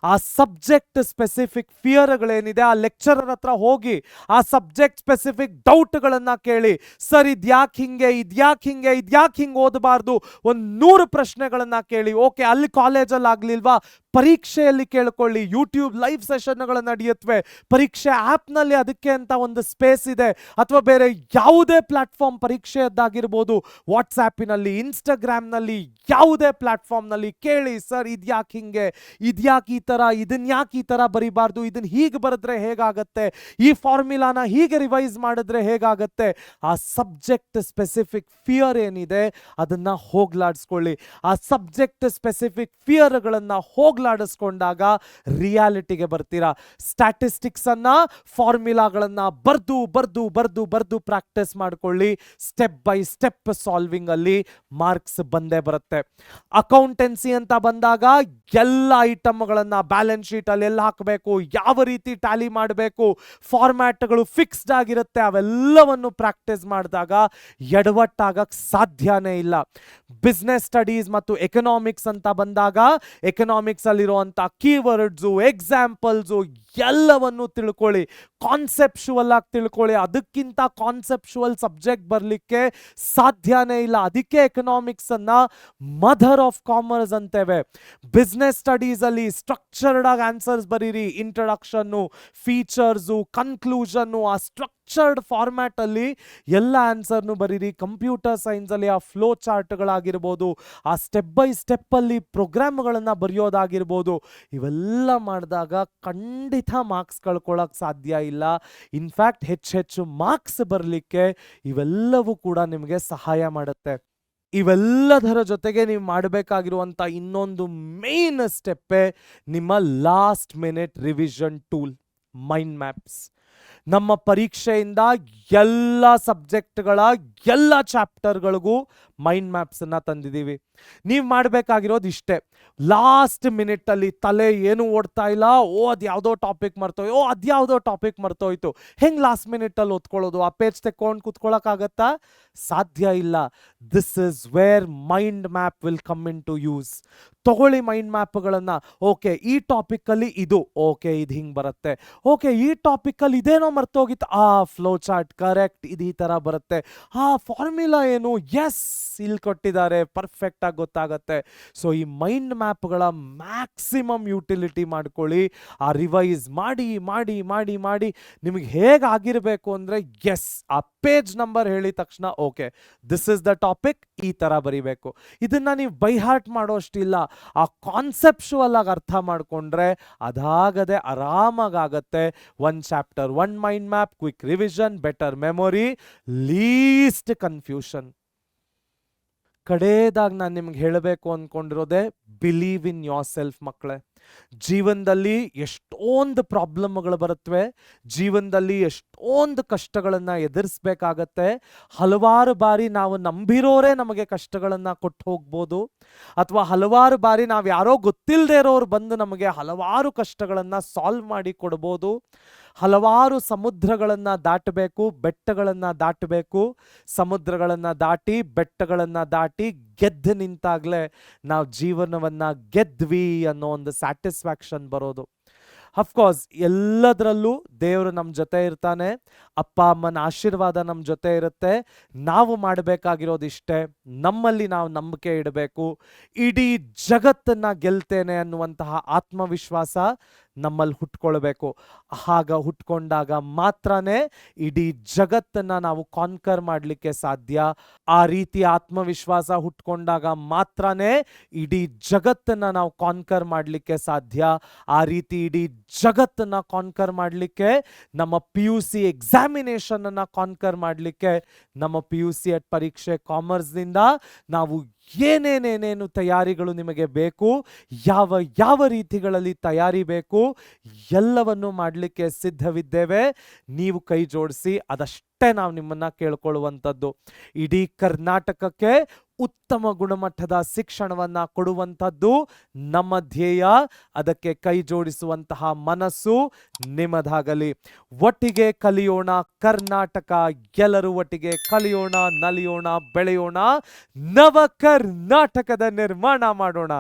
ಆ ಸಬ್ಜೆಕ್ಟ್ ಸ್ಪೆಸಿಫಿಕ್ ಫಿಯರ್ಗಳೇನಿದೆ ಆ ಲೆಕ್ಚರರ್ ಹತ್ರ ಹೋಗಿ ಆ ಸಬ್ಜೆಕ್ಟ್ ಸ್ಪೆಸಿಫಿಕ್ ಡೌಟ್ಗಳನ್ನ ಕೇಳಿ. ಸರ್ ಇದ್ಯಾಕೆ ಹಿಂಗೆ ಓದಬಾರ್ದು, 100 ಪ್ರಶ್ನೆಗಳನ್ನ ಕೇಳಿ. ಓಕೆ, ಅಲ್ಲಿ ಕಾಲೇಜಲ್ಲಿ ಆಗ್ಲಿಲ್ವಾ, ಪರೀಕ್ಷೆಯಲ್ಲಿ ಕೇಳ್ಕೊಳ್ಳಿ. ಯೂಟ್ಯೂಬ್ ಲೈವ್ ಸೆಷನ್ಗಳು ನಡೆಯುತ್ತವೆ. ಪರೀಕ್ಷೆ ಆ್ಯಪ್ನಲ್ಲಿ ಅದಕ್ಕೆ ಅಂತ ಒಂದು ಸ್ಪೇಸ್ ಇದೆ. ಅಥವಾ ಬೇರೆ ಯಾವುದೇ ಪ್ಲಾಟ್ಫಾರ್ಮ್ ಪರೀಕ್ಷೆಯದ್ದಾಗಿರ್ಬೋದು, ವಾಟ್ಸ್ಆ್ಯಪಿನಲ್ಲಿ, ಇನ್ಸ್ಟಾಗ್ರಾಮ್ನಲ್ಲಿ, ಯಾವುದೇ ಪ್ಲಾಟ್ಫಾರ್ಮ್ನಲ್ಲಿ ಕೇಳಿ. ಸರ್ ಇದ್ಯಾಕೆ ಹಿಂಗೆ, ಇದ್ಯಾಕೆ ಈ ಥರ, ಇದನ್ನ ಯಾಕೆ ಈ ಥರ ಬರಿಬಾರ್ದು, ಇದನ್ನ ಹೀಗೆ ಬರೆದ್ರೆ ಹೇಗಾಗತ್ತೆ, ಈ ಫಾರ್ಮುಲಾನ ಹೀಗೆ ರಿವೈಸ್ ಮಾಡಿದ್ರೆ ಹೇಗಾಗತ್ತೆ. ಆ ಸಬ್ಜೆಕ್ಟ್ ಸ್ಪೆಸಿಫಿಕ್ ಫಿಯರ್ ಏನಿದೆ ಅದನ್ನ ಹೋಗ್ಲಾಡಿಸ್ಕೊಳ್ಳಿ. ಆ ಸಬ್ಜೆಕ್ಟ್ ಸ್ಪೆಸಿಫಿಕ್ ಫಿಯರ್ಗಳನ್ನು ಹೋಗ್ಲಾಡಿಸ್ಕೊಂಡಾಗ ರಿಯಾಲಿಟಿಗೆ ಬರ್ತೀರಾ. ಸ್ಟ್ಯಾಟಿಸ್ಟಿಕ್ಸ್ ಅನ್ನ, ಫಾರ್ಮುಲಾಗಳನ್ನ ಬರ್ದು ಬರ್ದು ಬರ್ದು ಬರ್ದು ಪ್ರಾಕ್ಟೀಸ್ ಮಾಡ್ಕೊಳ್ಳಿ. ಸ್ಟೆಪ್ ಬೈ ಸ್ಟೆಪ್ ಸಾಲ್ವಿಂಗ್ ಅಲ್ಲಿ ಮಾರ್ಕ್ಸ್ ಬಂದೇ ಬರುತ್ತೆ. ಅಕೌಂಟೆನ್ಸಿ ಅಂತ ಬಂದಾಗ ಎಲ್ಲ ಐಟಮ್ಗಳನ್ನ ಬ್ಯಾಲೆನ್ಸ್ ಶೀಟ್ ಅಲ್ಲಿ ಎಲ್ಲ ಹಾಕಬೇಕು, ಯಾವ ರೀತಿ ಟ್ಯಾಲಿ ಮಾಡಬೇಕು, ಫಾರ್ಮ್ಯಾಟ್ಗಳು ಫಿಕ್ಸ್ಡ್ ಆಗಿರುತ್ತೆ. ಅವೆಲ್ಲವನ್ನು ಪ್ರಾಕ್ಟೀಸ್ ಮಾಡಿದಾಗ ಎಡವಟ್ಟಾಗಕ್ಕೆ ಸಾಧ್ಯನೇ ಇಲ್ಲ. ಬಿಸ್ನೆಸ್ ಸ್ಟಡೀಸ್ ಮತ್ತು ಎಕನಾಮಿಕ್ಸ್ ಅಂತ ಬಂದಾಗ ಎಕನಾಮಿಕ್ಸ್ ಅಲ್ಲಿರುವಂಥ ಕೀವರ್ಡ್ಸು, ಎಕ್ಸಾಂಪಲ್ಸು ಎಲ್ಲವನ್ನು ತಿಳ್ಕೊಳ್ಳಿ. ಕಾನ್ಸೆಪ್ಚುವಲ್ ಆಗಿ ತಿಳ್ಕೊಳ್ಳಿ. ಅದಕ್ಕಿಂತ ಕಾನ್ಸೆಪ್ಚುವಲ್ ಸಬ್ಜೆಕ್ಟ್ ಬರಲಿಕ್ಕೆ ಸಾಧ್ಯನೇ ಇಲ್ಲ. ಅದಕ್ಕೆ ಎಕನಾಮಿಕ್ಸ್ ಅನ್ನ ಮದರ್ ಆಫ್ ಕಾಮರ್ಸ್ ಅಂತೇವೆ. ಬಿಸ್ನೆಸ್ ಸ್ಟಡೀಸ್ ಅಲ್ಲಿ ಸ್ಟ್ರಕ್ಚರ್ಡ್ ಆಗಿ ಆನ್ಸರ್ಸ್ ಬರೀರಿ. ಇಂಟ್ರಡಕ್ಷನ್ನು, ಫೀಚರ್ಸು, ಕನ್ಕ್ಲೂಷನ್ನು, ಆ ಸ್ಟ್ರಕ್ಚರ್ಡ್ ಫಾರ್ಮ್ಯಾಟ್ ಅಲ್ಲಿ ಎಲ್ಲ ಆನ್ಸರ್ನು ಬರೀರಿ. ಕಂಪ್ಯೂಟರ್ ಸೈನ್ಸ್ ಅಲ್ಲಿ ಆ ಫ್ಲೋ ಚಾರ್ಟ್ಗಳಾಗಿರ್ಬೋದು, ಆ ಸ್ಟೆಪ್ ಬೈ ಸ್ಟೆಪ್ ಅಲ್ಲಿ ಪ್ರೋಗ್ರಾಮ್ಗಳನ್ನ ಬರೆಯೋದಾಗಿರ್ಬೋದು, ಇವೆಲ್ಲ ಮಾಡಿದಾಗ ಖಂಡಿತ ಮಾರ್ಕ್ಸ್ ಕಳ್ಕೊಳ್ಳೋಕೆ ಸಾಧ್ಯ ಇಲ್ಲ. ಇನ್ಫ್ಯಾಕ್ಟ್ ಹೆಚ್ಚು ಮಾರ್ಕ್ಸ್ ಬರಲಿಕ್ಕೆ ಇವೆಲ್ಲವೂ ಕೂಡ ನಿಮಗೆ ಸಹಾಯ ಮಾಡುತ್ತೆ. ಇವೆಲ್ಲದರ ಜೊತೆಗೆ ನೀವು ಮಾಡಬೇಕಾಗಿರುವಂಥ ಇನ್ನೊಂದು ಮೇನ್ ಸ್ಟೆಪ್ಪೇ ನಿಮ್ಮ last minute revision tool, mind maps. ನಮ್ಮ ಪರೀಕ್ಷೆಯಿಂದ ಎಲ್ಲ ಸಬ್ಜೆಕ್ಟ್ಗಳ ಎಲ್ಲ ಚಾಪ್ಟರ್ಗಳಿಗೂ ಮೈಂಡ್ ಮ್ಯಾಪ್ಸನ್ನು ತಂದಿದ್ದೀವಿ. ನೀವು ಮಾಡಬೇಕಾಗಿರೋದು ಇಷ್ಟೇ. ಲಾಸ್ಟ್ ಮಿನಿಟಲ್ಲಿ ತಲೆ ಏನು ಓಡ್ತಾ ಇಲ್ಲ, ಅದು ಯಾವುದೋ ಟಾಪಿಕ್ ಮರ್ತೋಯ್ತು, ಹೆಂಗೆ ಲಾಸ್ಟ್ ಮಿನಿಟಲ್ಲಿ ಓದ್ಕೊಳ್ಳೋದು? ಆ ಪೇಜ್ ತೆಕ್ಕೊಂಡು ಕೂತ್ಕೊಳ್ಳೋಕ್ಕಾಗತ್ತಾ? ಸಾಧ್ಯ ಇಲ್ಲ. This is where mind map will come into use. ತಗೊಳ್ಳಿ ಮೈಂಡ್ ಮ್ಯಾಪ್ಗಳನ್ನು. ಓಕೆ, ಈ ಟಾಪಿಕಲ್ಲಿ ಇದು, ಓಕೆ ಇದು ಹಿಂಗೆ ಬರುತ್ತೆ. ಓಕೆ, ಈ ಟಾಪಿಕಲ್ಲಿ ಇದೇನೋ ಮರ್ತೋಗಿತ್ತು, ಫ್ಲೋ ಚಾರ್ಟ್ ಕರೆಕ್ಟ್, ಇದು ಈ ಥರ ಬರುತ್ತೆ. ಫಾರ್ಮ್ಯುಲಾ ಏನು, ಎಸ್ ಇಲ್ಲಿ ಕೊಟ್ಟಿದ್ದಾರೆ, ಪರ್ಫೆಕ್ಟಾಗಿ ಗೊತ್ತಾಗತ್ತೆ. ಸೊ ಈ ಮೈಂಡ್ ಮ್ಯಾಪ್ಗಳ ಮ್ಯಾಕ್ಸಿಮಮ್ ಯುಟಿಲಿಟಿ ಮಾಡ್ಕೊಳ್ಳಿ. ರಿವೈಸ್ ಮಾಡಿ ಮಾಡಿ ಮಾಡಿ ಮಾಡಿ ನಿಮಗೆ ಹೇಗಾಗಿರಬೇಕು ಅಂದರೆ, ಎಸ್ ಆ ಪೇಜ್ ನಂಬರ್ ಹೇಳಿದ ತಕ್ಷಣ okay this is the topic, ಈ ಥರ ಬರಿಬೇಕು. ಇದನ್ನು ನೀವು ಬೈ ಹಾರ್ಟ್ ಮಾಡೋ ಅಷ್ಟಿಲ್ಲ, ಆ ಕಾನ್ಸೆಪ್ಚುವಲ್ ಆಗಿ ಅರ್ಥ ಮಾಡಿಕೊಂಡ್ರೆ ಅದಾಗದೆ ಆರಾಮಾಗತ್ತೆ. 1 chapter 1 mind map, quick revision, better memory, least confusion. ಕಡೆಯದಾಗಿ ನಾನು ನಿಮ್ಗೆ ಹೇಳಬೇಕು ಅಂದ್ಕೊಂಡಿರೋದೆ, ಬಿಲೀವ್ ಇನ್ ಯೋರ್ ಸೆಲ್ಫ್ ಮಕ್ಕಳೇ. ಜೀವನದಲ್ಲಿ ಎಷ್ಟೊಂದು ಪ್ರಾಬ್ಲಮ್ಗಳು ಬರುತ್ತವೆ, ಜೀವನದಲ್ಲಿ ಎಷ್ಟೊಂದು ಕಷ್ಟಗಳನ್ನು ಎದುರಿಸ್ಬೇಕಾಗತ್ತೆ. ಹಲವಾರು ಬಾರಿ ನಾವು ನಂಬಿರೋರೇ ನಮಗೆ ಕಷ್ಟಗಳನ್ನು ಕೊಟ್ಟು ಹೋಗ್ಬೋದು, ಅಥವಾ ಹಲವಾರು ಬಾರಿ ನಾವು ಯಾರೋ ಗೊತ್ತಿಲ್ಲದೆ ಇರೋರು ಬಂದು ನಮಗೆ ಹಲವಾರು ಕಷ್ಟಗಳನ್ನು ಸಾಲ್ವ್ ಮಾಡಿ ಕೊಡ್ಬೋದು. ಹಲವಾರು ಸಮುದ್ರಗಳನ್ನು ದಾಟಬೇಕು, ಬೆಟ್ಟಗಳನ್ನು ದಾಟಬೇಕು. ಸಮುದ್ರಗಳನ್ನು ದಾಟಿ ಬೆಟ್ಟಗಳನ್ನು ದಾಟಿ ಗೆದ್ದು ನಿಂತಾಗಲೇ ನಾವು ಜೀವನವನ್ನು ಗೆದ್ವಿ ಅನ್ನೋ ಒಂದು ಸ್ಯಾಟಿಸ್ಫ್ಯಾಕ್ಷನ್ ಬರೋದು. ಅಫ್ಕೋರ್ಸ್ ಎಲ್ಲದರಲ್ಲೂ ದೇವರು ನಮ್ಮ ಜೊತೆ ಇರ್ತಾನೆ, ಅಪ್ಪ ಅಮ್ಮನ ಆಶೀರ್ವಾದ ನಮ್ಮ ಜೊತೆ ಇರುತ್ತೆ. ನಾವು ಮಾಡಬೇಕಾಗಿರೋದಿಷ್ಟೇ, ನಮ್ಮಲ್ಲಿ ನಾವು ನಂಬಿಕೆ ಇಡಬೇಕು. ಇಡೀ ಜಗತ್ತನ್ನು ಗೆಲ್ತೇನೆ ಅನ್ನುವಂತಹ ಆತ್ಮವಿಶ್ವಾಸ ನಮ್ಮಲ್ಲಿ ಹುಟ್ಕೊಳ್ಬೇಕು. ಆಗ ಹುಟ್ಕೊಂಡಾಗ ಮಾತ್ರನೇ ಇಡೀ ಜಗತ್ತನ್ನು ನಾವು ಕಾನ್ಕರ್ ಮಾಡಲಿಕ್ಕೆ ಸಾಧ್ಯ. ಆ ರೀತಿಯ ಆತ್ಮವಿಶ್ವಾಸ ಹುಟ್ಕೊಂಡಾಗ ಮಾತ್ರನೇ ಇಡೀ ಜಗತ್ತನ್ನು ನಾವು ಕಾನ್ಕರ್ ಮಾಡಲಿಕ್ಕೆ ಸಾಧ್ಯ. ಆ ರೀತಿ ಇಡೀ ಜಗತ್ತನ್ನು ಕಾನ್ಕರ್ ಮಾಡಲಿಕ್ಕೆ, ನಮ್ಮ PUC ಎಕ್ಸಾಮಿನೇಷನನ್ನು ಕಾನ್ಕರ್ ಮಾಡಲಿಕ್ಕೆ, ನಮ್ಮ PUC ಪರೀಕ್ಷೆ ಕಾಮರ್ಸ್ನಿಂದ ನಾವು ಏನೇನೇನೇನು ತಯಾರಿಗಳು ನಿಮಗೆ ಬೇಕು, ಯಾವ ಯಾವ ರೀತಿಗಳಲ್ಲಿ ತಯಾರಿ ಬೇಕು, ಎಲ್ಲವನ್ನು ಮಾಡಲಿಕ್ಕೆ ಸಿದ್ಧವಿದ್ದೇವೆ. ನೀವು ಕೈ ಜೋಡಿಸಿ, ಅದಷ್ಟೇ ನಾವು ನಿಮ್ಮನ್ನು ಕೇಳ್ಕೊಳ್ಳುವಂಥದ್ದು. ಇಡೀ ಕರ್ನಾಟಕಕ್ಕೆ ಉತ್ತಮ ಗುಣಮಟ್ಟದ ಶಿಕ್ಷಣವನ್ನು ಕೊಡುವಂಥದ್ದು ನಮ್ಮ ಧ್ಯೇಯ. ಅದಕ್ಕೆ ಕೈ ಜೋಡಿಸುವಂತಹ ಮನಸ್ಸು ನಿಮ್ಮದಾಗಲಿ. ಒಟ್ಟಿಗೆ ಕಲಿಯೋಣ ಕರ್ನಾಟಕ, ಎಲ್ಲರೂ ಒಟ್ಟಿಗೆ ಕಲಿಯೋಣ, ನಲಿಯೋಣ, ಬೆಳೆಯೋಣ, ನವ ಕರ್ನಾಟಕದ ನಿರ್ಮಾಣ ಮಾಡೋಣ.